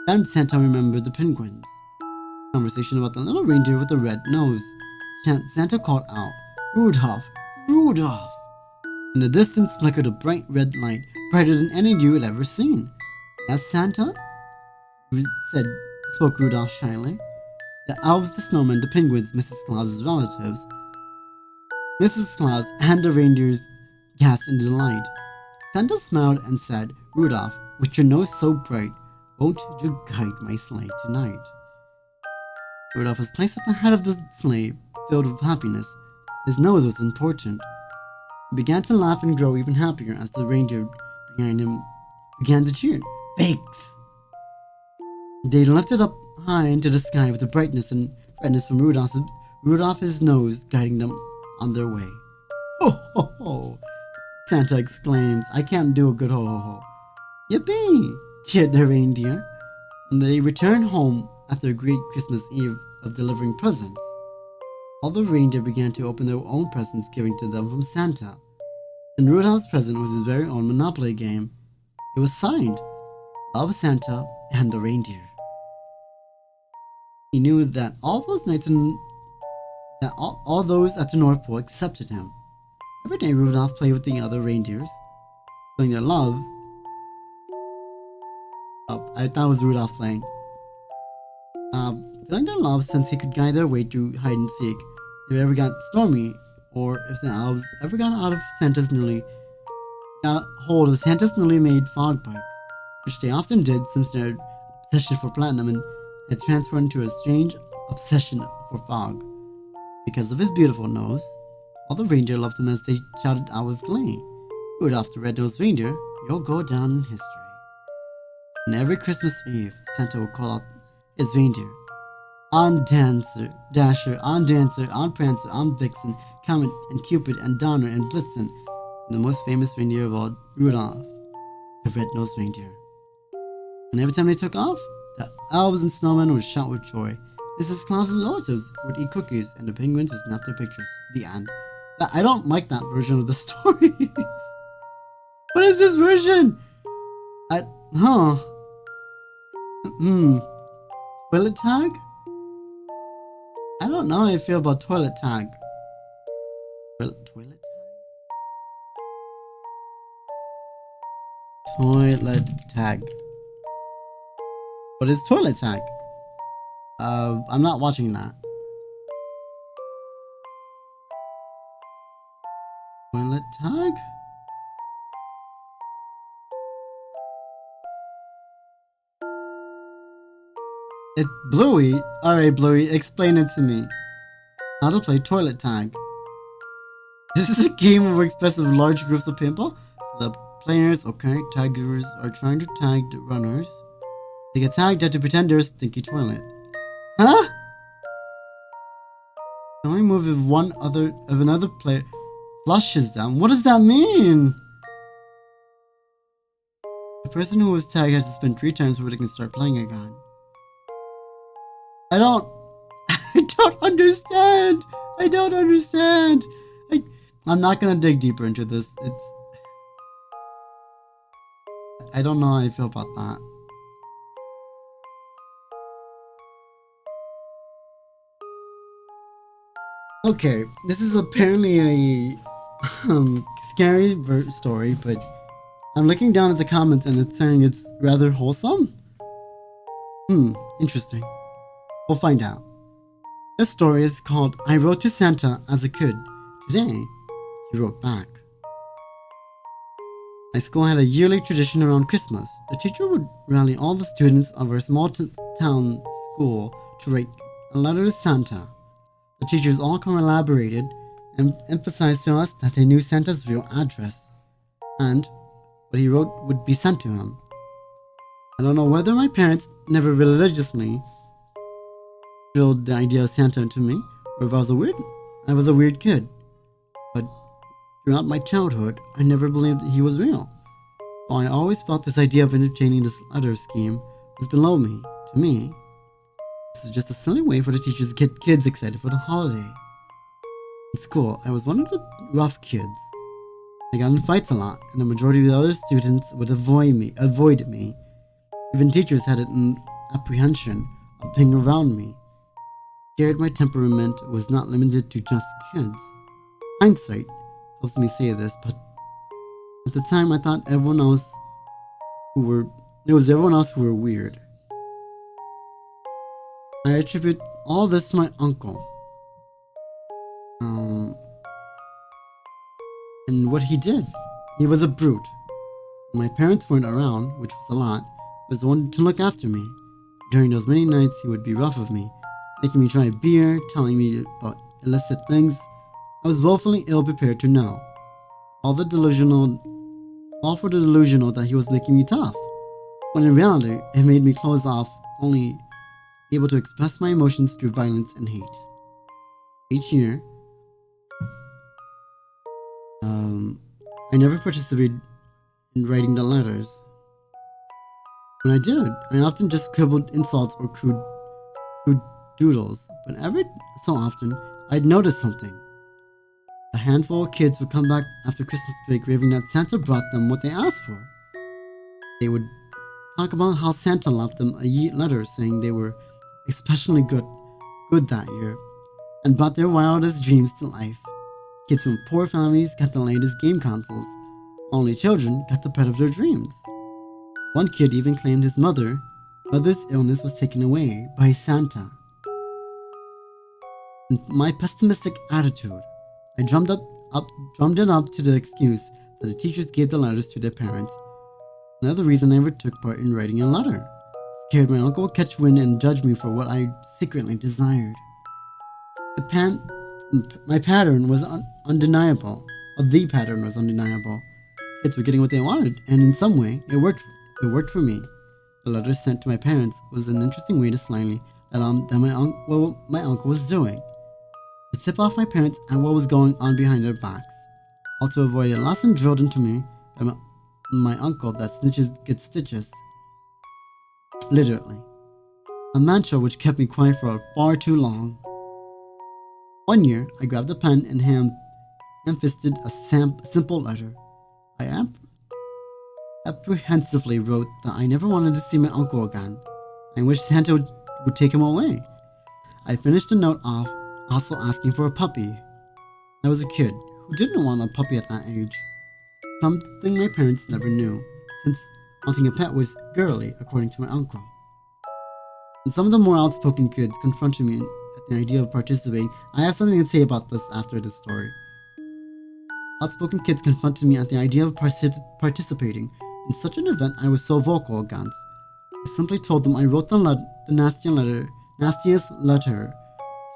Then Santa remembered the penguins. Conversation about the little reindeer with the red nose. Santa called out, "Rudolph! Rudolph!" In the distance flickered a bright red light, brighter than any you had ever seen. "Yes, Santa?" spoke Rudolph shyly. The elves, the snowmen, the penguins, Mrs. Claus's relatives. Mrs. Claus and the reindeers gasped in delight. Santa smiled and said, "Rudolph, with your nose so bright, won't you guide my sleigh tonight?" Rudolph was placed at the head of the sleigh, filled with happiness. His nose was important. He began to laugh and grow even happier as the reindeer behind him began to cheer. "Fakes!" They lifted up high into the sky with the brightness and redness from Rudolph's nose guiding them on their way. "Ho, ho, ho!" Santa exclaims. "I can't do a good ho, ho, ho." "Yippee!" cheered the reindeer. When they returned home after a great Christmas Eve of delivering presents, all the reindeer began to open their own presents given to them from Santa. And Rudolph's present was his very own Monopoly game. It was signed, "Love, Santa and the Reindeer." He knew that all those at the North Pole accepted him. Every day Rudolph played with the other reindeers, feeling their love. I thought it was Rudolph playing. Feeling their love since he could guide their way through hide and seek if it ever got stormy, or if the elves ever got hold of Santa's newly made fog bikes, which they often did since their obsession for platinum had transformed into a strange obsession for fog. Because of his beautiful nose, all the reindeer loved him as they shouted out with glee. Rudolph the Red-Nosed Reindeer, you'll go down in history. And every Christmas Eve, Santa will call out his reindeer. On Dancer, Dasher, on Dancer, on Prancer, on Vixen, Comet and Cupid and Donner and Blitzen, and the most famous reindeer of all, Rudolph, the Red-Nosed Reindeer. And every time they took off, the elves and snowmen would shout with joy. Mrs. Claus's relatives would eat cookies, and the penguins would snap their pictures. The end. I don't like that version of the stories. What is this version? Toilet tag? I don't know how I feel about toilet tag. Toilet tag? Toilet tag. What is toilet tag? I'm not watching that. Toilet tag? It's Bluey. Alright, Bluey, explain it to me. How to play toilet tag. This is a game where expressed with large groups of people. So the players, taggers, are trying to tag the runners. They get tagged at to pretend they're a stinky toilet. Huh? Can only move if another player flushes them. What does that mean? The person who was tagged has to spend 3 times before they can start playing again. I don't understand. I don't understand. I'm not gonna dig deeper into this. I don't know how I feel about that. Okay, this is apparently a scary story, but I'm looking down at the comments and it's saying it's rather wholesome. Interesting. We'll find out. This story is called I Wrote to Santa as a Kid. Today, he wrote back. My school had a yearly tradition around Christmas. The teacher would rally all the students of our small town school to write a letter to Santa. The teachers all collaborated and emphasized to us that they knew Santa's real address, and what he wrote would be sent to him. I don't know whether my parents never religiously drilled the idea of Santa into me, or if I was a weird kid. But throughout my childhood, I never believed he was real. So I always felt this idea of entertaining this letter scheme was below me. To me, this was just a silly way for the teachers to get kids excited for the holiday. In school, I was one of the rough kids. I got in fights a lot, and the majority of the other students would avoid me. Even teachers had an apprehension of being around me. Scared my temperament was not limited to just kids. Hindsight helps me say this, but at the time I thought it was everyone else who were weird. I attribute all this to my uncle. And what he did. He was a brute. When my parents weren't around, which was a lot, he was the one to look after me. During those many nights, he would be rough with me, making me try beer, telling me about illicit things I was woefully ill-prepared to know. All for the delusional that he was making me tough, when in reality, it made me close off, only able to express my emotions through violence and hate. Each year, I never participated in writing the letters. When I did, I often just scribbled insults or crude doodles, but every so often, I'd notice something. A handful of kids would come back after Christmas break raving that Santa brought them what they asked for. They would talk about how Santa left them a letter saying they were especially good that year and brought their wildest dreams to life. Kids from poor families got the latest game consoles. Only children got the pet of their dreams. One kid even claimed his mother's illness was taken away by Santa. In my pessimistic attitude, I drummed it up to the excuse that the teachers gave the letters to their parents. Another reason I never took part in writing a letter. Scared my uncle would catch wind and judge me for what I secretly desired. My pattern was undeniable. The pattern was undeniable. Kids were getting what they wanted, and in some way, it worked. It worked for me. The letter sent to my parents was an interesting way to slyly let on that what my uncle was doing, to tip off my parents and what was going on behind their backs. Also avoid a lesson drilled into me by my uncle that snitches get stitches. Literally. A mantra which kept me quiet for far too long. One year, I grabbed a pen and hand-fisted a simple letter. I apprehensively wrote that I never wanted to see my uncle again. I wished Santa would take him away. I finished the note off, also asking for a puppy. I was a kid who didn't want a puppy at that age. Something my parents never knew, since wanting a pet was girly, according to my uncle. And some of the more outspoken kids confronted me at the idea of participating. I have something to say about this after this story. Outspoken kids confronted me at the idea of participating in such an event I was so vocal against. I simply told them I wrote the nastiest letter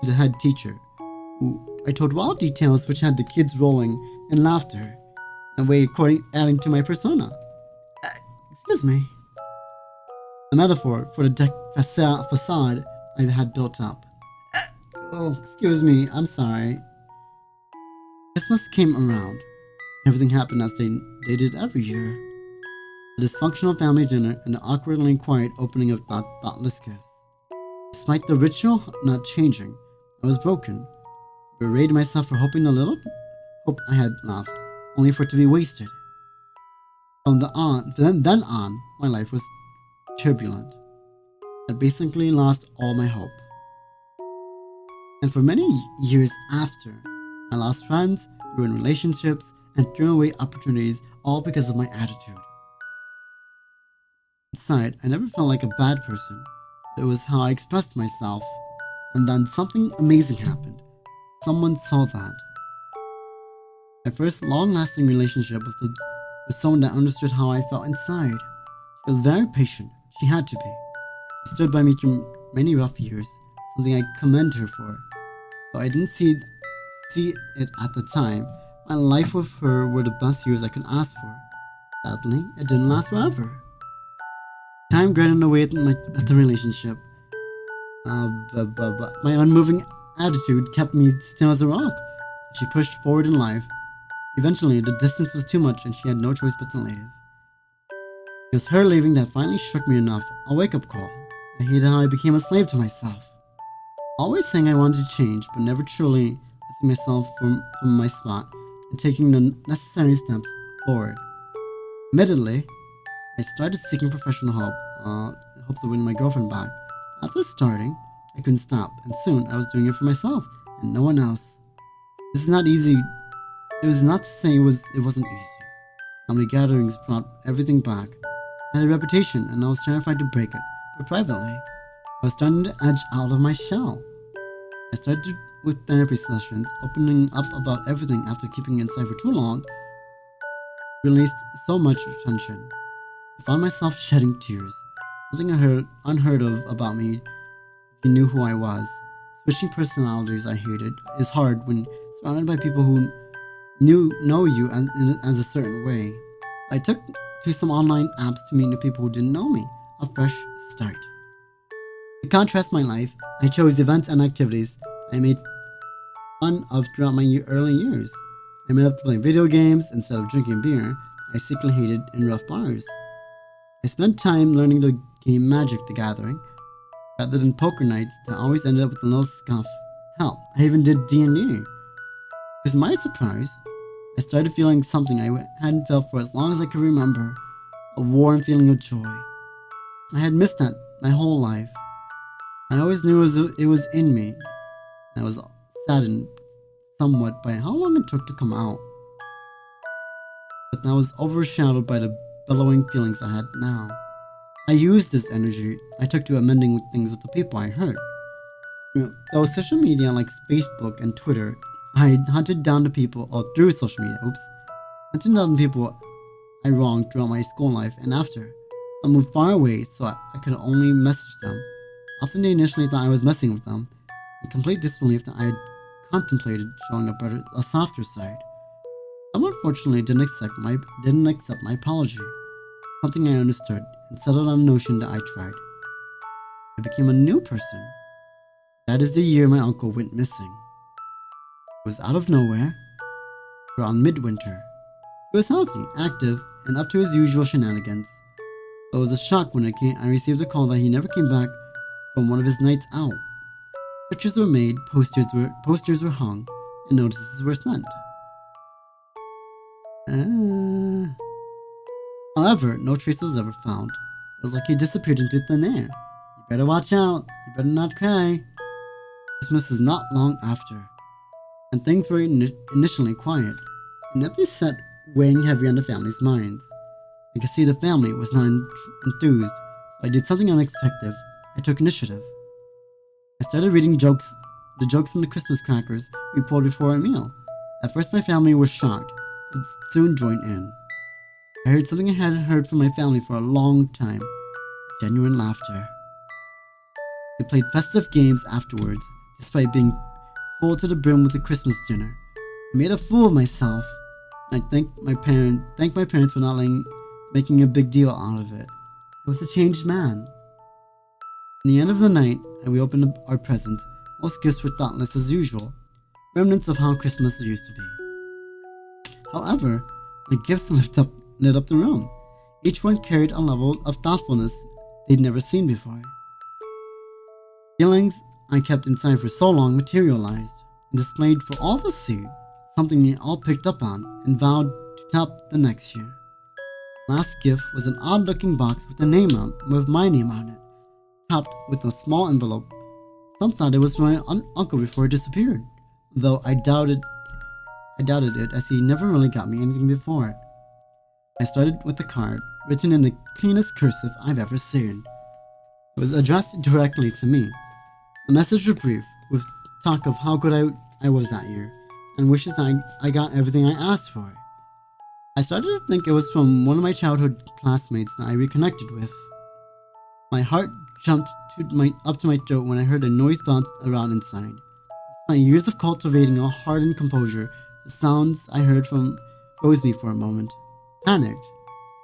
to the head teacher, who I told wild details which had the kids rolling in laughter, in a way adding to my persona. Excuse me. A metaphor for the facade I had built up. Oh, excuse me, I'm sorry. Christmas came around. Everything happened as they did every year. A dysfunctional family dinner and the awkwardly quiet opening of thoughtless gifts. Despite the ritual not changing, I was broken. I berated myself for hoping the little hope I had left, only for it to be wasted. From then on, my life was turbulent. I basically lost all my hope. And for many years after, I lost friends, ruined relationships, and threw away opportunities, all because of my attitude. Inside, I never felt like a bad person. It was how I expressed myself. And then something amazing happened. Someone saw that. My first long-lasting relationship was with someone that understood how I felt inside. She was very patient. She had to be. She stood by me through many rough years, something I commend her for. Though I didn't see it at the time, my life with her were the best years I could ask for. Sadly, it didn't last forever. Time grinded away at the relationship. But my unmoving attitude kept me still as a rock. She pushed forward in life. Eventually, the distance was too much and she had no choice but to leave. It was her leaving that finally shook me enough, a wake-up call. I hated how I became a slave to myself. Always saying I wanted to change, but never truly lifting myself from my spot and taking the necessary steps forward. Admittedly, I started seeking professional help in hopes of winning my girlfriend back. After starting, I couldn't stop, and soon I was doing it for myself and no one else. This is not easy. It was not to say it wasn't easy. Family gatherings brought everything back. I had a reputation, and I was terrified to break it. But privately, I was starting to edge out of my shell. I started with therapy sessions, opening up about everything after keeping inside for too long. Released so much tension. I found myself shedding tears. Something unheard of about me if you knew who I was. Switching personalities I hated is hard when surrounded by people who know you as a certain way. I took to some online apps to meet new people who didn't know me. A fresh start. To contrast my life, I chose events and activities I made fun of throughout my early years. I met up to play video games instead of drinking beer I secretly hated in rough bars. I spent time learning the game Magic the Gathering, rather than poker nights that always ended up with a little scuff. Hell, I even did D&D. To my surprise, I started feeling something I hadn't felt for as long as I could remember, a warm feeling of joy. I had missed that my whole life. I always knew it was in me, and I was saddened somewhat by how long it took to come out. But that was overshadowed by the bellowing feelings I had now. I used this energy I took to amending things with the people I hurt. There was social media like Facebook and Twitter. I hunted down the people, through social media, hunted down the people I wronged throughout my school life and after. I moved far away so I could only message them. Often they initially thought I was messing with them, in complete disbelief that I had contemplated showing a softer side. Somewhat unfortunately didn't accept my apology, something I understood, and settled on the notion that I tried. I became a new person. That is the year my uncle went missing. It was out of nowhere, around midwinter. He was healthy, active, and up to his usual shenanigans. It was a shock when I received a call that he never came back from one of his nights out. Searches were made, posters were hung, and notices were sent. However, no trace was ever found. It was like he disappeared into thin air. You better watch out. You better not cry. Christmas is not long after, and things were initially quiet. Nothing set weighing heavy on the family's minds. I could see the family was not enthused, so I did something unexpected. I took initiative. I started reading the jokes from the Christmas crackers we pulled before a meal. At first my family was shocked, but soon joined in. I heard something I hadn't heard from my family for a long time. Genuine laughter. We played festive games afterwards, despite being full to the brim with the Christmas dinner. I made a fool of myself. I thanked my parents for not making a big deal out of it. I was a changed man. In the end of the night, we opened up our presents. Most gifts were thoughtless as usual, remnants of how Christmas used to be. However, my gifts lit up the room. Each one carried a level of thoughtfulness they'd never seen before. Feelings I kept inside for so long materialized and displayed for all to see, something they all picked up on and vowed to top the next year. Last gift was an odd-looking box with my name on it, topped with a small envelope. Some thought it was my uncle before he disappeared, though I doubted it as he never really got me anything before. I started with a card written in the cleanest cursive I've ever seen. It was addressed directly to me. The message was brief, with talk of how good I was that year, and wishes I got everything I asked for. I started to think it was from one of my childhood classmates that I reconnected with. My heart jumped up to my throat when I heard a noise bounce around inside. My years of cultivating a hardened composure, the sounds I heard froze me for a moment. Panicked,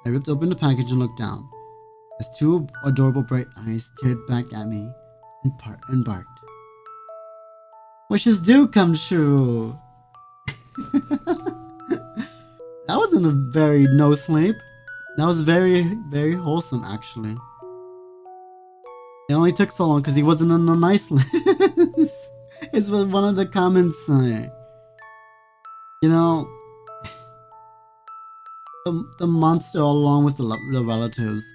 I ripped open the package and looked down, as two adorable bright eyes stared back at me and barked. Wishes do come true! That wasn't a very no sleep. That was very, very wholesome, actually. It only took so long because he wasn't on the nice list. It's what one of the comments say. You know, the monster all along with the relatives.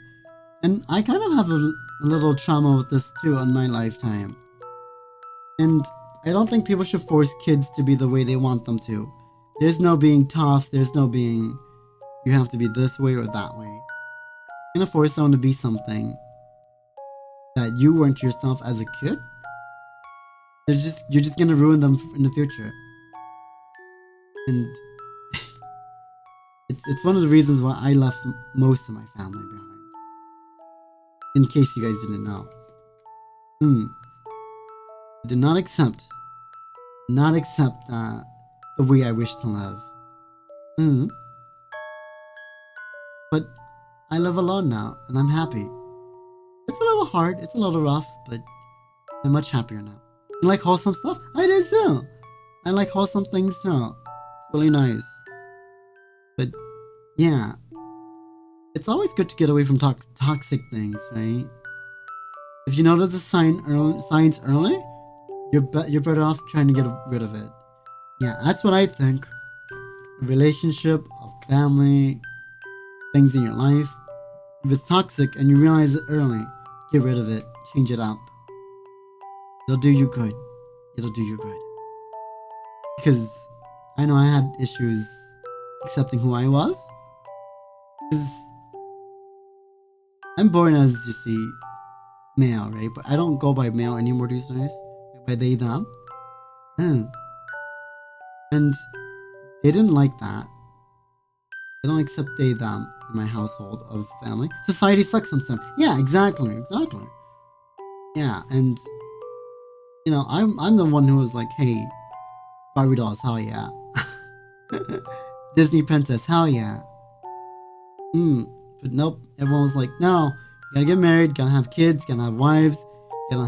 And I kind of have a little trauma with this too in my lifetime. And I don't think people should force kids to be the way they want them to. There's no being tough, there's no being you have to be this way or that way. You're gonna force someone to be something that you weren't yourself as a kid. You're just gonna ruin them in the future. And it's one of the reasons why I left most of my family behind. In case you guys didn't know. I did not accept the way I wish to live. But I live alone now, and I'm happy. It's a little hard, it's a little rough, but I'm much happier now. You like wholesome stuff? I do too. I like wholesome things too. It's really nice. But yeah, it's always good to get away from toxic things, right? If you notice the signs early, you're better off trying to get rid of it. Yeah, that's what I think. A relationship, a family, things in your life. If it's toxic and you realize it early, get rid of it. Change it up. It'll do you good. It'll do you good. Because I know I had issues accepting who I was. Because I'm born as, you see, male, right? But I don't go by male anymore these days. By they, them. And they didn't like that. They don't accept they, them in my household of family. Society sucks sometimes. Yeah, exactly. Yeah, and you know, I'm the one who was like, hey, Barbie dolls, hell yeah. Disney princess, hell yeah. But nope, everyone was like, no, you gotta get married, gotta have kids, gotta have wives, you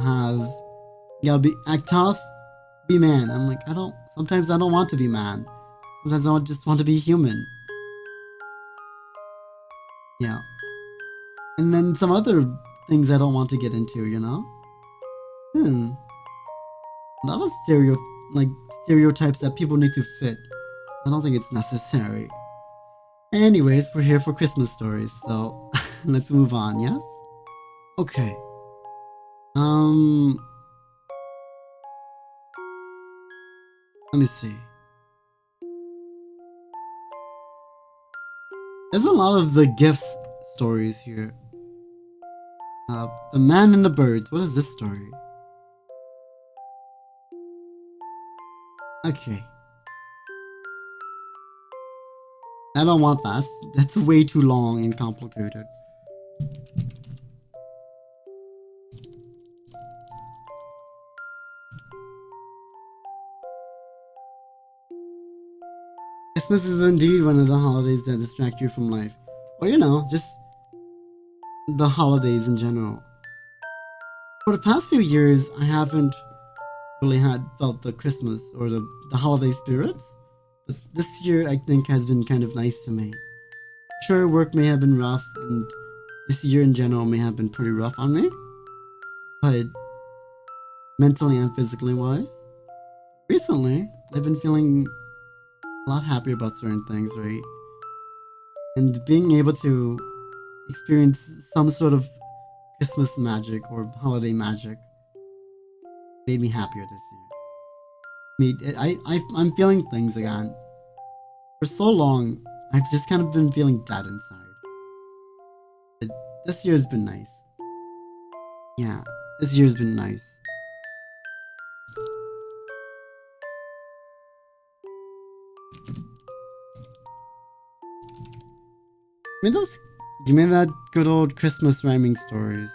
gotta act tough, be man. I'm like, sometimes I don't want to be man. Sometimes I just want to be human. Yeah. And then some other things I don't want to get into, you know? A lot of stereotypes that people need to fit. I don't think it's necessary. Anyways, we're here for Christmas stories, so let's move on, yes? Okay. Let me see. There's a lot of the gifts stories here. The Man and the Birds. What is this story? Okay. I don't want that. That's way too long and complicated. Christmas is indeed one of the holidays that distract you from life. Or, you know, just the holidays in general. For the past few years, I haven't really felt the Christmas or the holiday spirits. But this year, I think, has been kind of nice to me. Sure, work may have been rough, and this year in general may have been pretty rough on me. But mentally and physically wise, recently, I've been feeling a lot happier about certain things, right? And being able to experience some sort of Christmas magic or holiday magic made me happier this year. I'm feeling things again. For so long, I've just kind of been feeling dead inside. But this year's been nice. Yeah, this year's been nice. Give me that good old Christmas rhyming stories.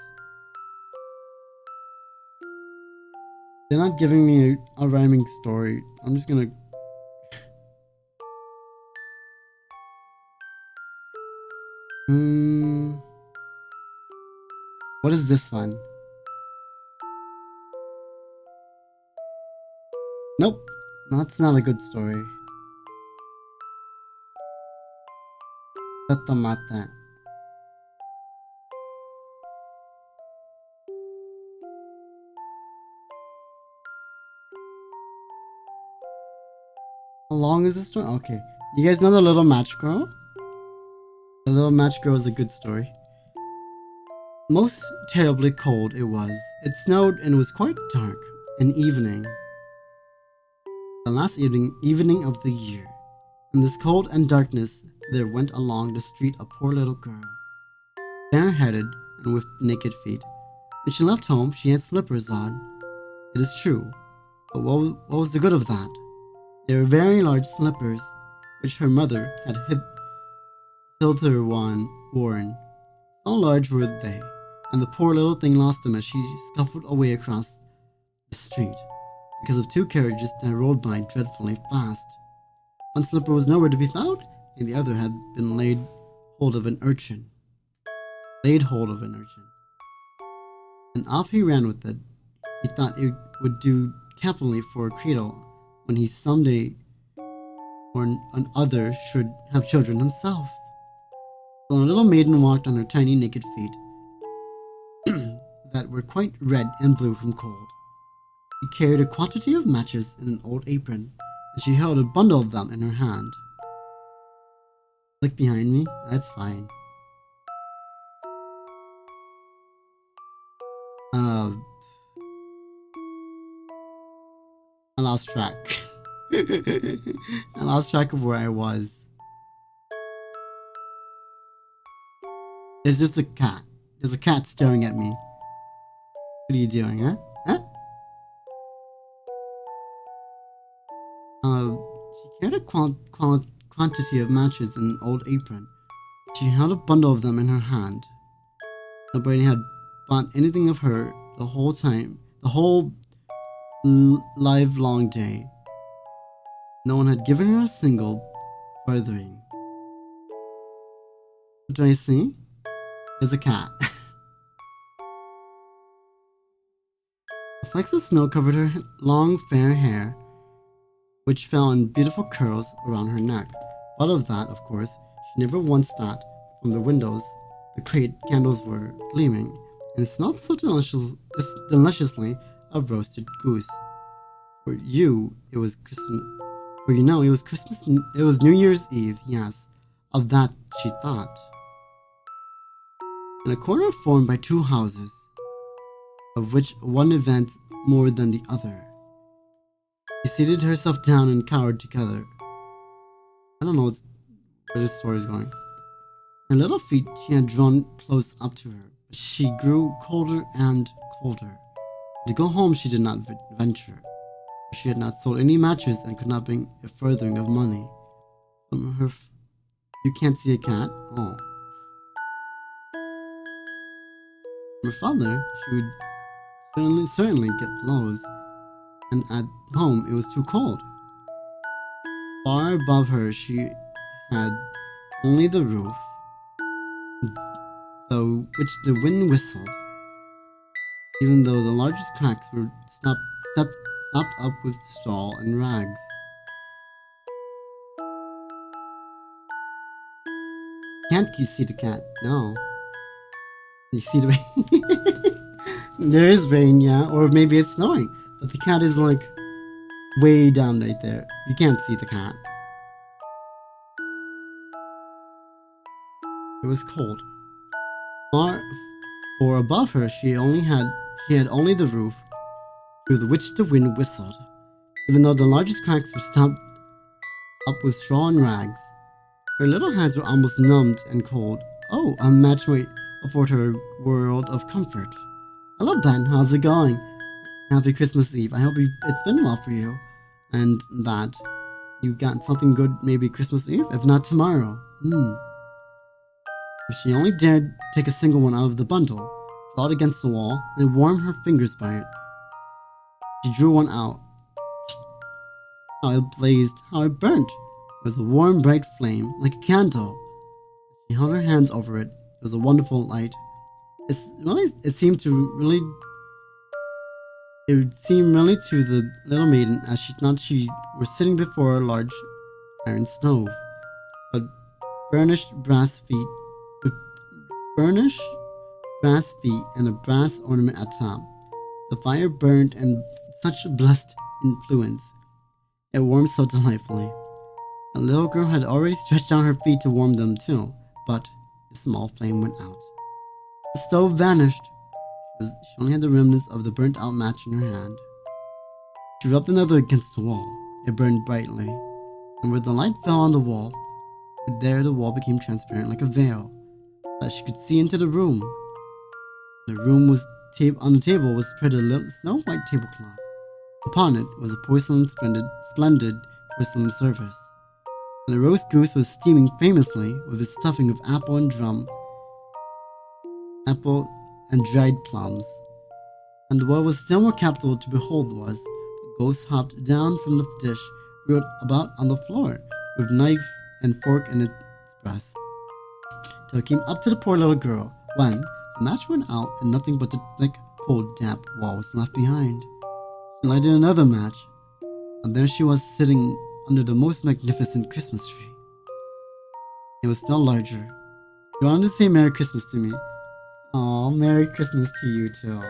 They're not giving me a rhyming story. I'm just gonna... What is this one? Nope. That's not a good story. Tatamata. How long is this story? Okay. You guys know the Little Match Girl? The Little Match Girl is a good story. Most terribly cold it was. It snowed and was quite dark. An evening. The last evening of the year. In this cold and darkness, there went along the street a poor little girl, bareheaded and with naked feet. When she left home, she had slippers on. It is true, but what was the good of that? They were very large slippers, which her mother had hitherto worn. So large were they, and the poor little thing lost them as she scuffled away across the street, because of two carriages that rolled by dreadfully fast. One slipper was nowhere to be found, and the other had been laid hold of an urchin. And off he ran with it. He thought it would do capitally for a cradle when he someday or another should have children himself. So a little maiden walked on her tiny naked feet that were quite red and blue from cold. She carried a quantity of matches in an old apron, and she held a bundle of them in her hand. Look behind me? That's fine. I lost track. I lost track of where I was. There's just a cat. There's a cat staring at me. What are you doing, huh? She carried a quantity of matches in an old apron. She held a bundle of them in her hand. Nobody had bought anything of her the whole live long day. No one had given her a single furthering. What do I see? There's a cat. Flecks of snow covered her long, fair hair, which fell in beautiful curls around her neck. But of that, of course, she never once thought. From the windows, the crate candles were gleaming, and smelled so deliciously of roasted goose. For you, it was Christmas. For you know, it was Christmas. It was New Year's Eve. Yes, of that she thought. In a corner formed by two houses, of which one advanced more than the other, she seated herself down and cowered together. I don't know where this story is going. Her little feet she had drawn close up to her, but she grew colder and colder. To go home she did not venture. She had not sold any matches and could not bring a furthering of money. From her, you can't see a cat? Oh. From her father, she would certainly get blows, and at home it was too cold. Far above her she had only the roof, though which the wind whistled, even though the largest cracks were stopped up with straw and rags. Can't you see the cat? No. You see the rain? There is rain, yeah, or maybe it's snowing, but the cat is like way down right there. You can't see the cat. It was cold. For above her she had only the roof, through which the wind whistled, even though the largest cracks were stopped up with straw and rags. Her little hands were almost numbed and cold. Oh, unmatched might afford her a world of comfort. Hello, Ben. How's it going? Happy Christmas Eve. I hope it's been well for you, and that you got something good maybe Christmas Eve, if not tomorrow. If she only dared take a single one out of the bundle, draw it against the wall, and warm her fingers by it. She drew one out. How it blazed, how it burnt. It was a warm, bright flame, like a candle. She held her hands over it. It was a wonderful light. It seemed really to the little maiden as she thought she was sitting before a large iron stove, but burnished brass feet and a brass ornament at top. The fire burned in such a blessed influence. It warmed so delightfully. The little girl had already stretched out her feet to warm them too, but the small flame went out. The stove vanished. She only had the remnants of the burnt out match in her hand. She rubbed another against the wall. It burned brightly, and where the light fell on the wall, there the wall became transparent like a veil, so that she could see into the room. The room was on the table was spread a little snow-white tablecloth. Upon it was a splendid porcelain service, and the roast goose was steaming famously with its stuffing of apple and dried plums. And what was still more capital to behold was, the ghost hopped down from the dish, rolled about on the floor, with knife and fork in its breast, till it came up to the poor little girl, when the match went out and nothing but the thick, cold, damp wall was left behind. She lighted another match, and there she was sitting under the most magnificent Christmas tree. It was still larger. You wanted to say Merry Christmas to me. Aw, Merry Christmas to you too.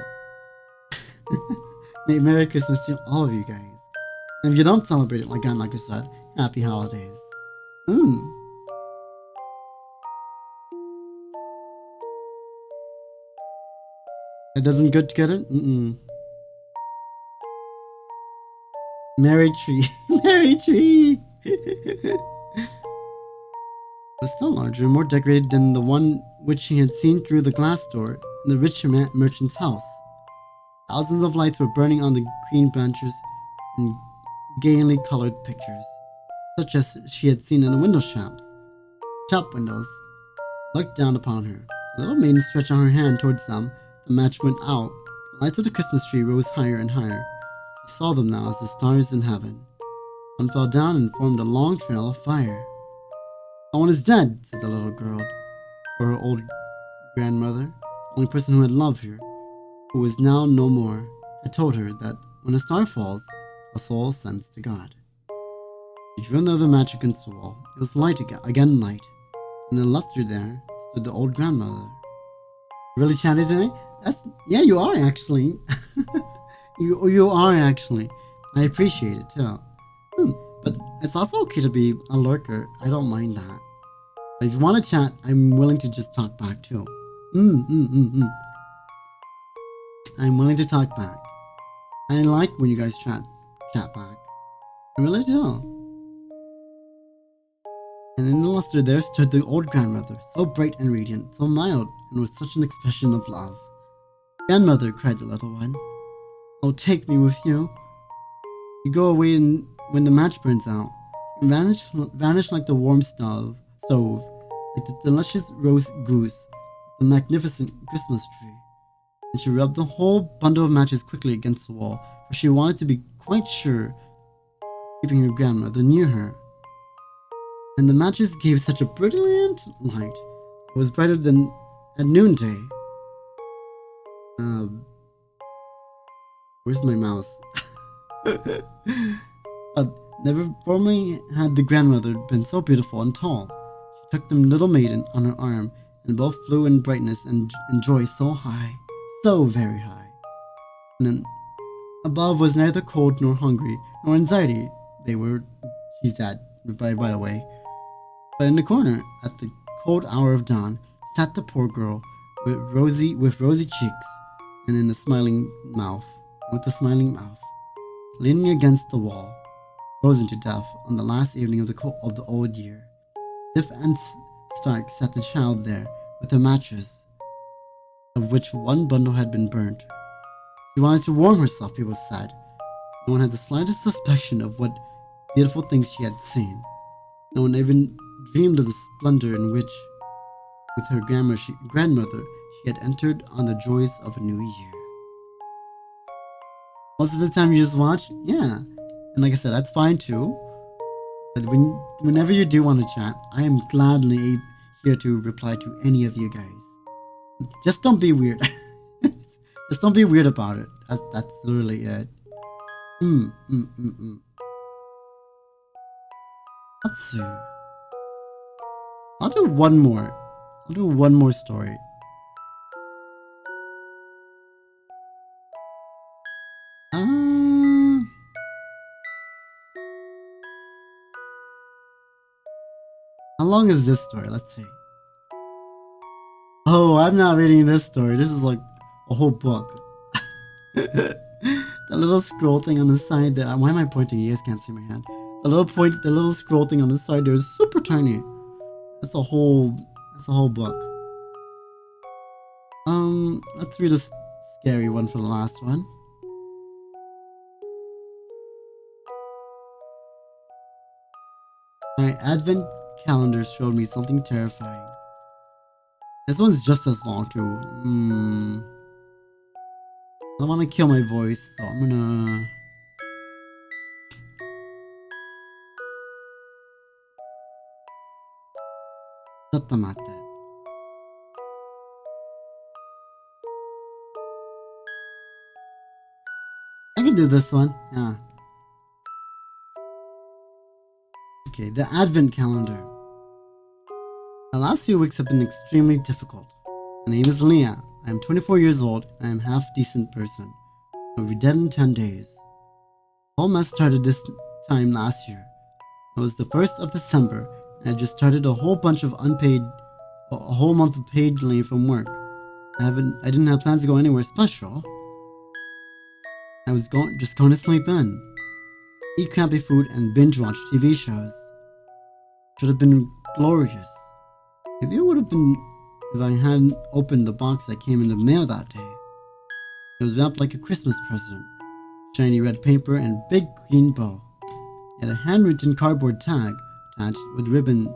Merry Christmas to all of you guys. And if you don't celebrate it like I said, Happy Holidays. That doesn't go together? Merry tree. Merry tree! It was still larger and more decorated than the one which she had seen through the glass door in the rich merchant's house. Thousands of lights were burning on the green branches and gaily colored pictures, such as she had seen in the window shops. Shop windows looked down upon her. The little maiden stretched out her hand towards them. The match went out. The lights of the Christmas tree rose higher and higher. She saw them now as the stars in heaven. One fell down and formed a long trail of fire. "That one is dead," said the little girl. For her old grandmother, the only person who had loved her, who was now no more, had told her that when a star falls, a soul ascends to God. She drew another match against the wall. It was light again light. In the luster there stood the old grandmother. "Really chatty today?" Yeah, you are actually. you are actually. I appreciate it too. But it's also okay to be a lurker. I don't mind that. But if you want to chat, I'm willing to just talk back too. I'm willing to talk back. I like when you guys chat back. I really do. And in the luster there stood the old grandmother, so bright and radiant, so mild, and with such an expression of love. "Grandmother," cried the little one, "oh, take me with you. You go away and when the match burns out, you vanish like the warm stove, like the delicious roast goose, the magnificent Christmas tree." And she rubbed the whole bundle of matches quickly against the wall, for she wanted to be quite sure of keeping her grandmother near her. And the matches gave such a brilliant light. It was brighter than at noonday. Where's my mouse? Never formerly had the grandmother been so beautiful and tall. She took the little maiden on her arm, and both flew in brightness and joy so high, so very high. And then above was neither cold nor hungry nor anxiety. She's dead, by the way. But in the corner, at the cold hour of dawn, sat the poor girl with rosy cheeks and with a smiling mouth, leaning against the wall, frozen to death on the last evening of the old year. Stiff and stark sat the child there with her matches, of which one bundle had been burnt. She wanted to warm herself, people said. No one had the slightest suspicion of what beautiful things she had seen. No one even dreamed of the splendor in which, with her grandmother, she had entered on the joys of a new year. Most of the time you just watch, yeah. And like I said, that's fine too. But whenever you do want to chat, I am gladly here to reply to any of you guys. Just don't be weird. Just don't be weird about it. That's literally it. Zatsu. I'll do one more story. How long is this story? Let's see. Oh, I'm not reading this story. This is like a whole book. The little scroll thing on the side there. Why am I pointing? You guys can't see my hand. The little scroll thing on the side there is super tiny. That's a whole book. Let's read a scary one for the last one. My advent calendar showed me something terrifying. This one's just as long too. I don't want to kill my voice, so I'm gonna... I can do this one, yeah. Okay, the advent calendar. The last few weeks have been extremely difficult. My name is Leah. I am 24 years old and I am a half-decent person. I will be dead in 10 days. The whole mess started this time last year. It was the 1st of December and I just started a whole month of paid leave from work. I didn't have plans to go anywhere special. I was just going to sleep in, eat crappy food and binge watch TV shows. Should have been glorious. Maybe it would have been if I hadn't opened the box that came in the mail that day. It was wrapped like a Christmas present. Shiny red paper and big green bow. It had a handwritten cardboard tag attached with ribbon.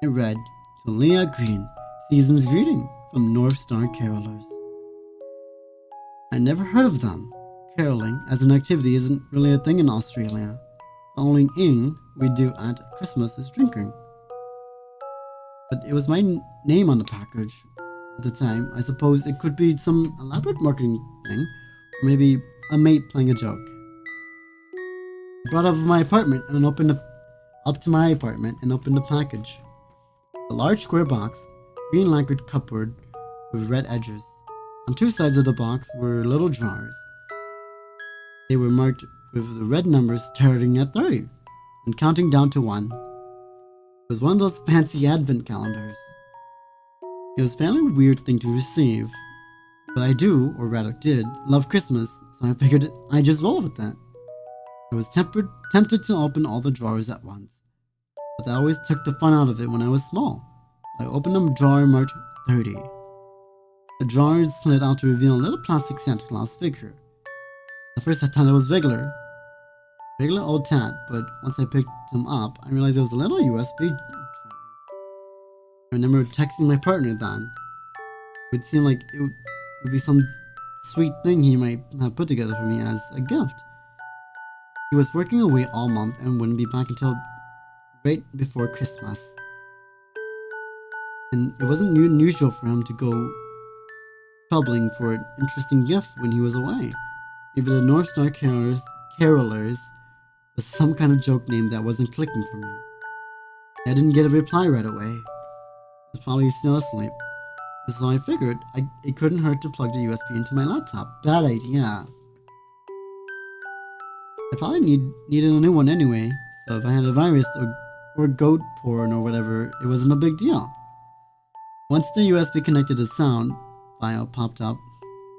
It read, "To Leah Green, season's greeting from North Star Carolers." I never heard of them. Caroling as an activity isn't really a thing in Australia. The only thing we do at Christmas is drinking. but it was my name on the package at the time. I suppose it could be some elaborate marketing thing, or maybe a mate playing a joke. I brought up my apartment and up to my apartment and opened the package. A large square box, green lacquered cupboard with red edges. On two sides of the box were little drawers. They were marked with the red numbers starting at 30 and counting down to 1. It was one of those fancy advent calendars. It was a fairly weird thing to receive, but I do, or rather did, love Christmas, so I figured I'd just roll with that. I was tempted to open all the drawers at once, but that always took the fun out of it when I was small. So I opened a drawer marked 30. The drawers slid out to reveal a little plastic Santa Claus figure. At first I thought it was regular old tat, but once I picked him up, I realized it was a little USB drive. I remember texting my partner then. It would seem like it would be some sweet thing he might have put together for me as a gift. He was working away all month and wouldn't be back until right before Christmas. And it wasn't unusual for him to go troubling for an interesting gift when he was away. Maybe the North Star Carolers was some kind of joke name that wasn't clicking for me. I didn't get a reply right away. He was probably still asleep. So I figured it couldn't hurt to plug the USB into my laptop. Bad idea. I probably needed a new one anyway, so if I had a virus or goat porn or whatever, it wasn't a big deal. Once the USB connected the sound file popped up.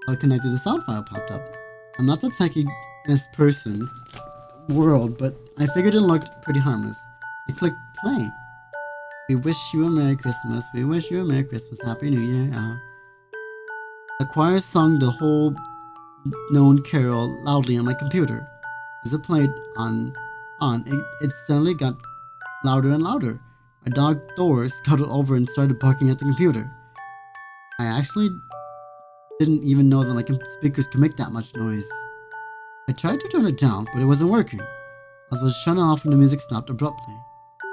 I'm not the techiest person in the world, but I figured it looked pretty harmless. I clicked play. We wish you a Merry Christmas. We wish you a Merry Christmas. Happy New Year. The choir sung the whole known carol loudly on my computer. As it played it suddenly got louder and louder. My dog Thor scuttled over and started barking at the computer. I actually didn't even know that my speakers could make that much noise. I tried to turn it down, but it wasn't working. I was shut off and the music stopped abruptly.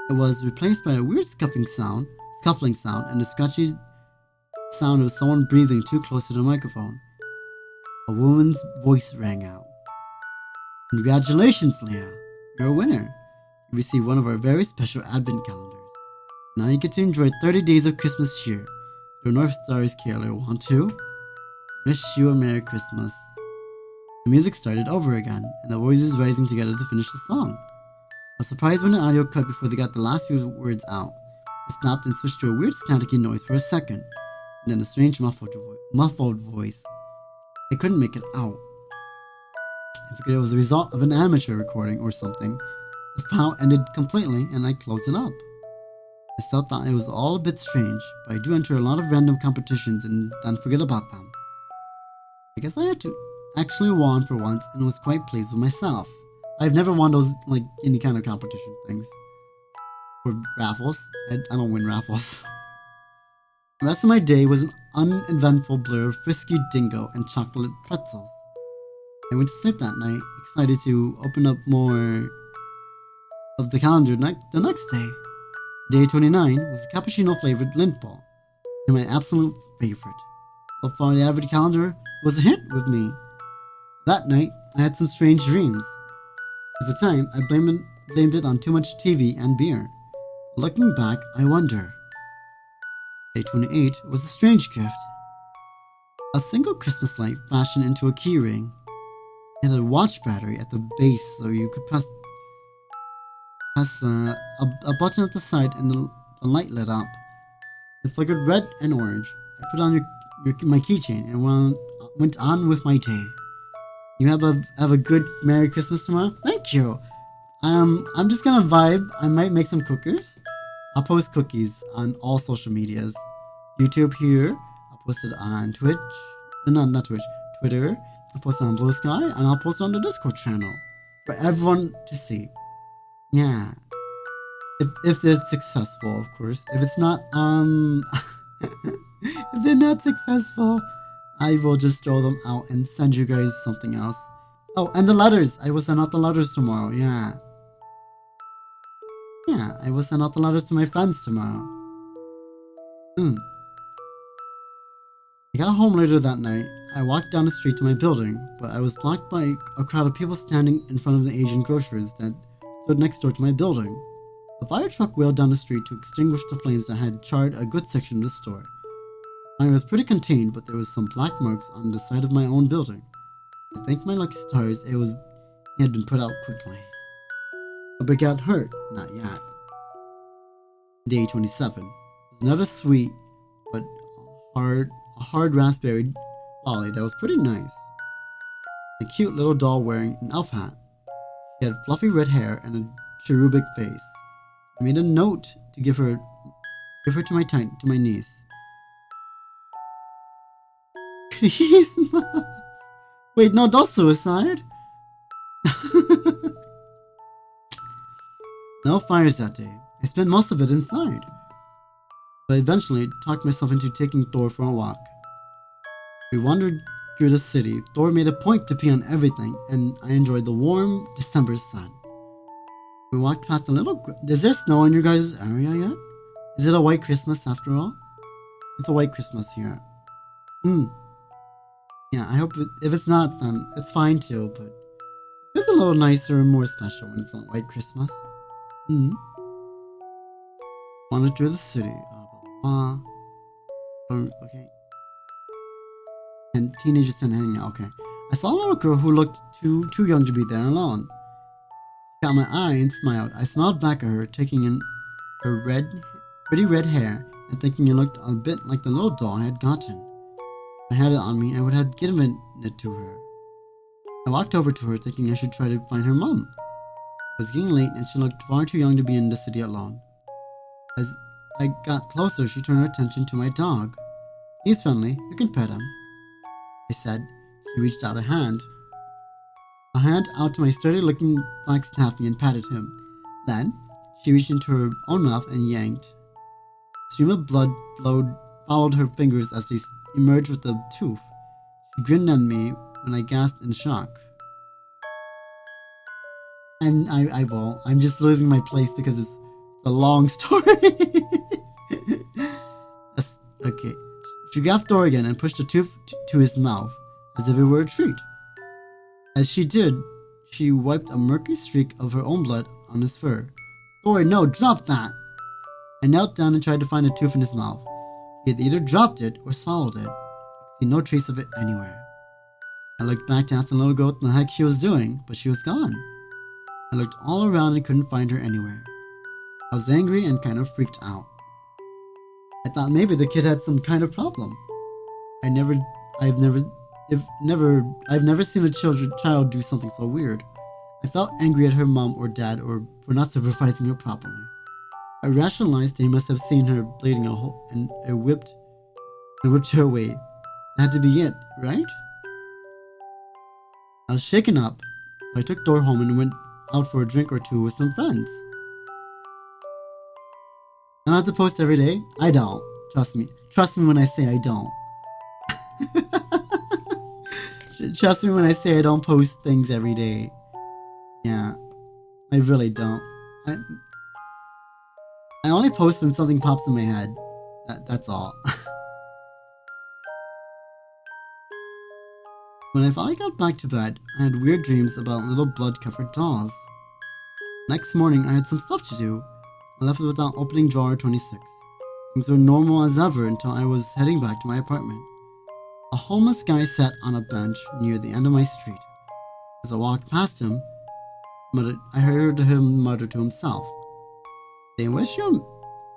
It was replaced by a weird scuffling sound, and the scratchy sound of someone breathing too close to the microphone. A woman's voice rang out. Congratulations, Leah. You're a winner. You received one of our very special advent calendars. Now you get to enjoy 30 days of Christmas cheer. Your North Stars Caroler want to wish you a Merry Christmas. The music started over again, and the voices rising together to finish the song. I was surprised when the audio cut before they got the last few words out. It stopped and switched to a weird staticky noise for a second, and then a strange muffled voice. I couldn't make it out. I figured it was the result of an amateur recording or something. The file ended completely, and I closed it up. I still thought it was all a bit strange, but I do enter a lot of random competitions and then forget about them. I guess I had to actually won for once and was quite pleased with myself. I've never won those, like, any kind of competition things. Or raffles. I don't win raffles. The rest of my day was an uneventful blur of frisky dingo and chocolate pretzels. I went to sleep that night, excited to open up more of the calendar the next day. Day 29 was a cappuccino-flavored lint ball, and my absolute favorite. So far, the average calendar was a hit with me. That night, I had some strange dreams. At the time, I blamed it on too much TV and beer. Looking back, I wonder. Day 28 was a strange gift. A single Christmas light fashioned into a keyring. It had a watch battery at the base so you could press a button at the side and the light lit up. It flickered red and orange. I put on my keychain and went on with my day. You have a good Merry Christmas tomorrow? Thank you. I'm just gonna vibe. I might make some cookies. I'll post cookies on all social medias. YouTube here. I'll post it on Twitch. No, not Twitch. Twitter. I'll post it on Blue Sky, and I'll post it on the Discord channel for everyone to see. Yeah. If they're successful, of course. If it's not, if they're not successful, I will just throw them out and send you guys something else. Oh, and the letters. I will send out the letters tomorrow. Yeah. Yeah, I will send out the letters to my friends tomorrow. I got home later that night. I walked down the street to my building, but I was blocked by a crowd of people standing in front of the Asian grocers that stood next door to my building. A fire truck wheeled down the street to extinguish the flames that had charred a good section of the store. The fire was pretty contained, but there was some black marks on the side of my own building. I thank my lucky stars it had been put out quickly. Nobody got hurt, not yet. Day 27 was another sweet but a hard raspberry lolly that was pretty nice. A cute little doll wearing an elf hat. She had fluffy red hair and a cherubic face. I made a note to give her to my niece. Christmas. Wait, no, that's suicide. No fires that day. I spent most of it inside, but eventually talked myself into taking Thor for a walk. We wandered through the city. Thor made a point to pee on everything, and I enjoyed the warm December sun. We walked past a little... Is there snow in your guys' area yet? Is it a white Christmas after all? It's a white Christmas here. Yeah, I hope if it's not, then it's fine too, but it's a little nicer and more special when it's a white Christmas. Wandered through the city. Okay. And teenagers tend to hang out. Okay. I saw a little girl who looked too young to be there alone. She got my eye and smiled. I smiled back at her, taking in her pretty red hair and thinking it looked a bit like the little doll I had gotten. If I had it on me, I would have given it to her. I walked over to her, thinking I should try to find her mom. It was getting late, and she looked far too young to be in the city alone. As I got closer, she turned her attention to my dog. He's friendly. You can pet him, I said. She reached out a hand out to my sturdy-looking black Staffy and patted him. Then, she reached into her own mouth and yanked. A stream of blood followed her fingers as they emerged with a tooth. She grinned at me when I gasped in shock. I'm just losing my place because it's a long story. Okay. She grabbed Thor again and pushed the tooth to his mouth, as if it were a treat. As she did, she wiped a murky streak of her own blood on his fur. Thor, no, drop that! I knelt down and tried to find a tooth in his mouth. He had either dropped it or swallowed it. I see no trace of it anywhere. I looked back to ask the little girl what the heck she was doing, but she was gone. I looked all around and couldn't find her anywhere. I was angry and kind of freaked out. I thought maybe the kid had some kind of problem. I've never seen a child do something so weird. I felt angry at her mom or dad for not supervising her properly. I rationalized they must have seen her bleeding a hole and whipped her away. That had to be it, right? I was shaken up, so I took Thor home and went out for a drink or two with some friends. I don't have to post every day? I don't. Trust me. Trust me when I say I don't. Trust me when I say I don't post things every day. Yeah, I really don't. I only post when something pops in my head. That's all. When I finally got back to bed, I had weird dreams about little blood-covered dolls. Next morning, I had some stuff to do. I left without opening drawer 26. Things were normal as ever until I was heading back to my apartment. A homeless guy sat on a bench near the end of my street. As I walked past him, I heard him mutter to himself, They wish you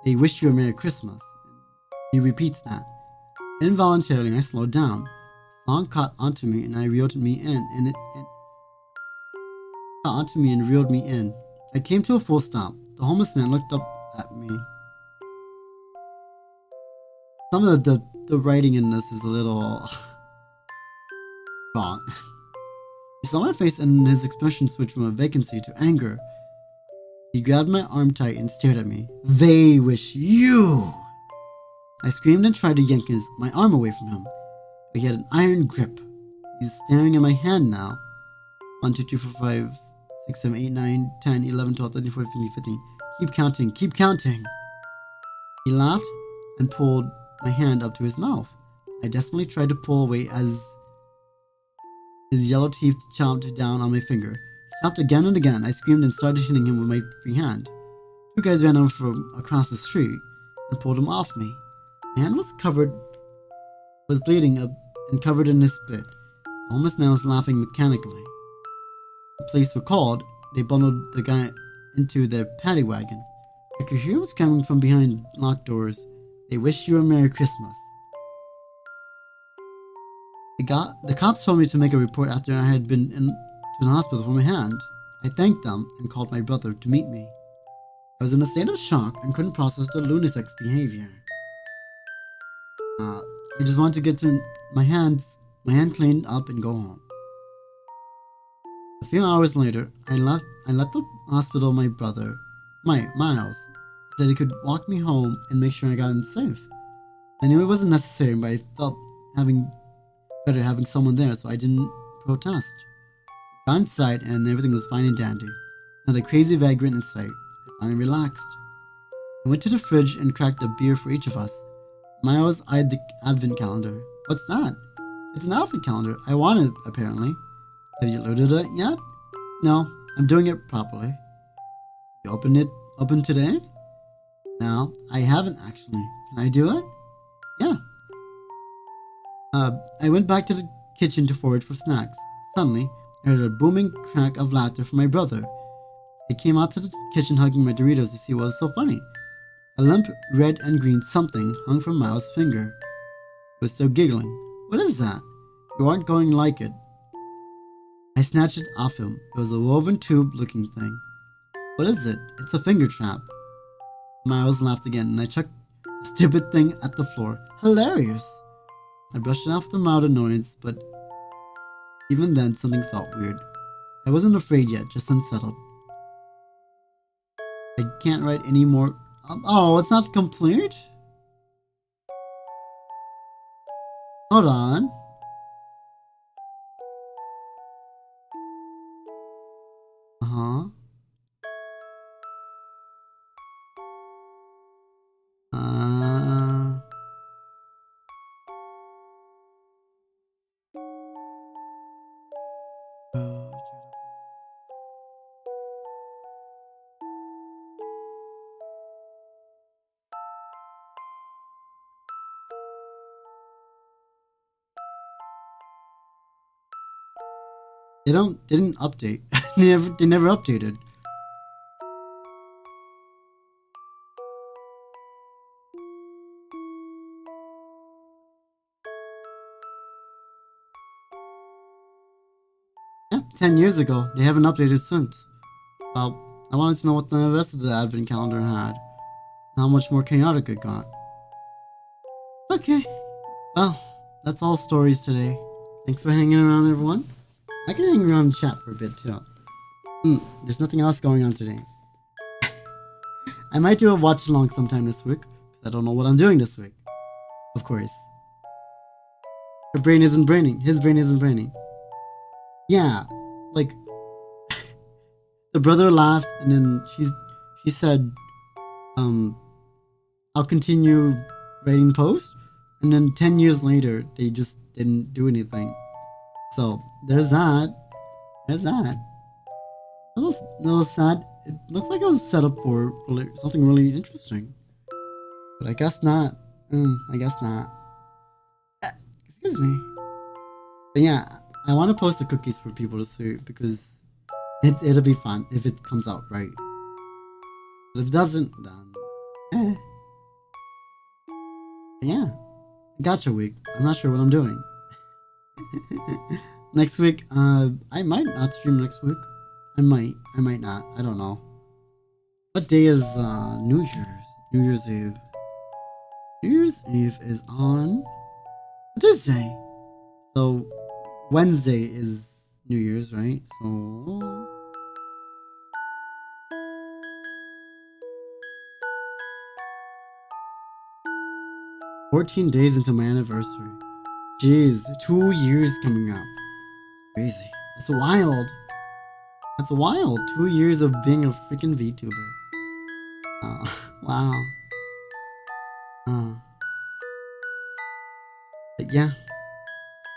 a Merry Christmas. He repeats that. Involuntarily, I slowed down. The song caught onto me and reeled me in. I came to a full stop. The homeless man looked up at me. Some of the writing in this is a little wrong. He saw my face and his expression switched from a vacancy to anger. He grabbed my arm tight and stared at me. They wish you! I screamed and tried to yank my arm away from him, but he had an iron grip. He's staring at my hand now. 1, 2, 3, 4, 5, 6, 7, 8, 9, 10, 11, 12, 13, 14, 15, 16. Keep counting, keep counting. He laughed and pulled my hand up to his mouth. I desperately tried to pull away as his yellow teeth chomped down on my finger. He chomped again and again. I screamed and started hitting him with my free hand. Two guys ran over from across the street and pulled him off me. My hand was bleeding up and covered in his spit. The homeless man was laughing mechanically. The police were called. They bundled the guy into their paddy wagon. I could hear him screaming from behind locked doors. They wish you a Merry Christmas. The cops told me to make a report after I had been to the hospital for my hand. I thanked them and called my brother to meet me. I was in a state of shock and couldn't process the lunatic's behavior. I just wanted to get to my hand cleaned up and go home. A few hours later, I left the hospital. My brother, Miles, said he could walk me home and make sure I got in safe. I knew it wasn't necessary, but I felt better having someone there, so I didn't protest. Got inside and everything was fine and dandy. Not a crazy vagrant in sight. I finally relaxed. I went to the fridge and cracked a beer for each of us. Miles eyed the advent calendar. What's that? It's an advent calendar. I want it, apparently. Have you loaded it yet? No, I'm doing it properly. You open today? No, I haven't actually. Can I do it? Yeah. I went back to the kitchen to forage for snacks. Suddenly, I heard a booming crack of laughter from my brother. I came out to the kitchen hugging my Doritos to see what was so funny. A limp red and green something hung from Miles' finger. He was still giggling. What is that? You aren't going to like it. I snatched it off him. It was a woven tube looking thing. What is it? It's a finger trap. Miles laughed again and I chucked the stupid thing at the floor. Hilarious! I brushed it off with a mild annoyance, but even then something felt weird. I wasn't afraid yet, just unsettled. I can't write any more. Oh, it's not complete? Hold on. Uh-huh. They didn't update. they never updated. Yeah, 10 years ago. They haven't updated since. Well, I wanted to know what the rest of the advent calendar had. How much more chaotic it got. Okay. Well, that's all stories today. Thanks for hanging around, everyone. I can hang around and chat for a bit too. There's nothing else going on today. I might do a watch along sometime this week, because I don't know what I'm doing this week. Of course. Her brain isn't braining. His brain isn't braining. Yeah, like the brother laughed and then she said, I'll continue writing posts, and then 10 years later they just didn't do anything. So there's that. There's that. Little sad. It looks like it was set up for something really interesting, but I guess not. I guess not. Excuse me. But yeah, I want to post the cookies for people to see because it'll be fun if it comes out right. But if it doesn't, then yeah. Gotcha week. I'm not sure what I'm doing. Next week, I might not stream next week. I might not. I don't know. What day is New Year's? New Year's Eve. New Year's Eve is on Tuesday. So Wednesday is New Year's, right? So 14 days into my anniversary. Jeez, 2 years coming up. Crazy. That's wild. That's wild. 2 years of being a freaking VTuber. Wow. But yeah,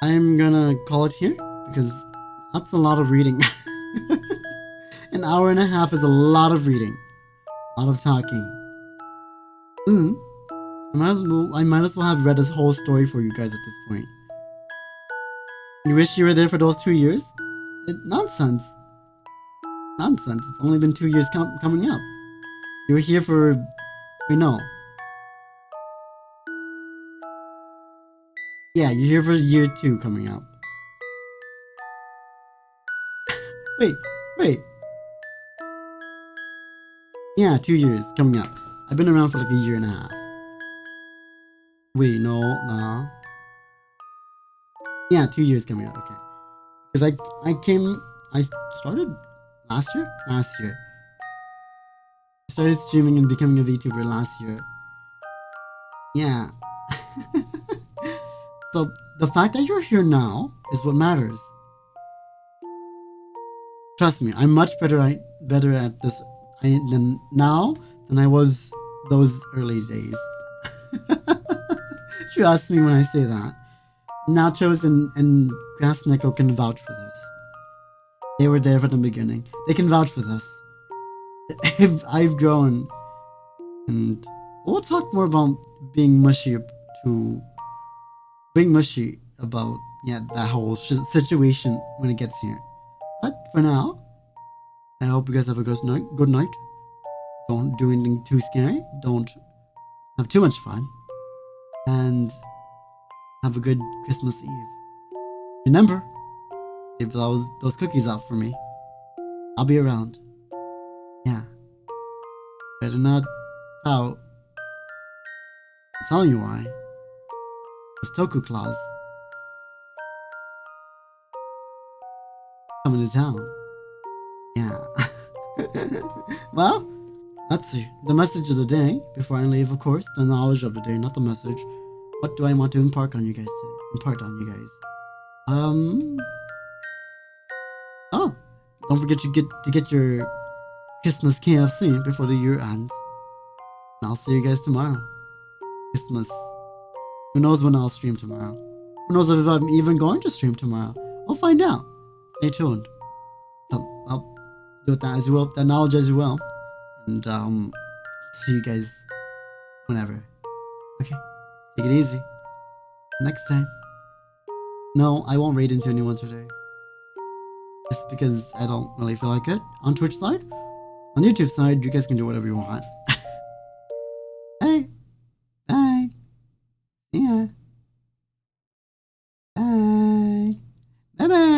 I'm gonna call it here because that's a lot of reading. An hour and a half is a lot of reading, a lot of talking. I might as well have read this whole story for you guys at this point. You wish you were there for those 2 years? Nonsense. Nonsense. It's only been 2 years coming up. You were here for... Wait, no. Yeah, you're here for year 2 coming up. Wait. Yeah, 2 years coming up. I've been around for like a year and a half. Wait, no, nah. Yeah, 2 years coming up, okay. Because I started last year? Last year. I started streaming and becoming a VTuber last year. Yeah. So, the fact that you're here now is what matters. Trust me, I'm much better at this now than I was those early days. Trust me when I say that. Nachos and Grasnico can vouch for this. They were there from the beginning. They can vouch for this. I've grown, and we'll talk more about being mushy about that whole situation when it gets here. But for now, I hope you guys have a good night. Don't do anything too scary. Don't have too much fun, and have a good Christmas Eve. Remember, leave those cookies out for me. I'll be around. Yeah. Better not pout. I'm telling you why. It's Toku Claus coming to town. Yeah. Well, let's see. The message of the day, before I leave, of course, the knowledge of the day, not the message. What do I want to impart on you guys today? Oh, don't forget to get your Christmas KFC before the year ends. And I'll see you guys tomorrow. Christmas. Who knows when I'll stream tomorrow? Who knows if I'm even going to stream tomorrow? We'll find out. Stay tuned. So I'll do with that as well, that knowledge as well. And see you guys whenever. Okay, take it easy. Next time. No, I won't raid into anyone today. Just because I don't really feel like it. On Twitch side, on YouTube side, you guys can do whatever you want. Hey, bye. Yeah. Bye. Bye bye.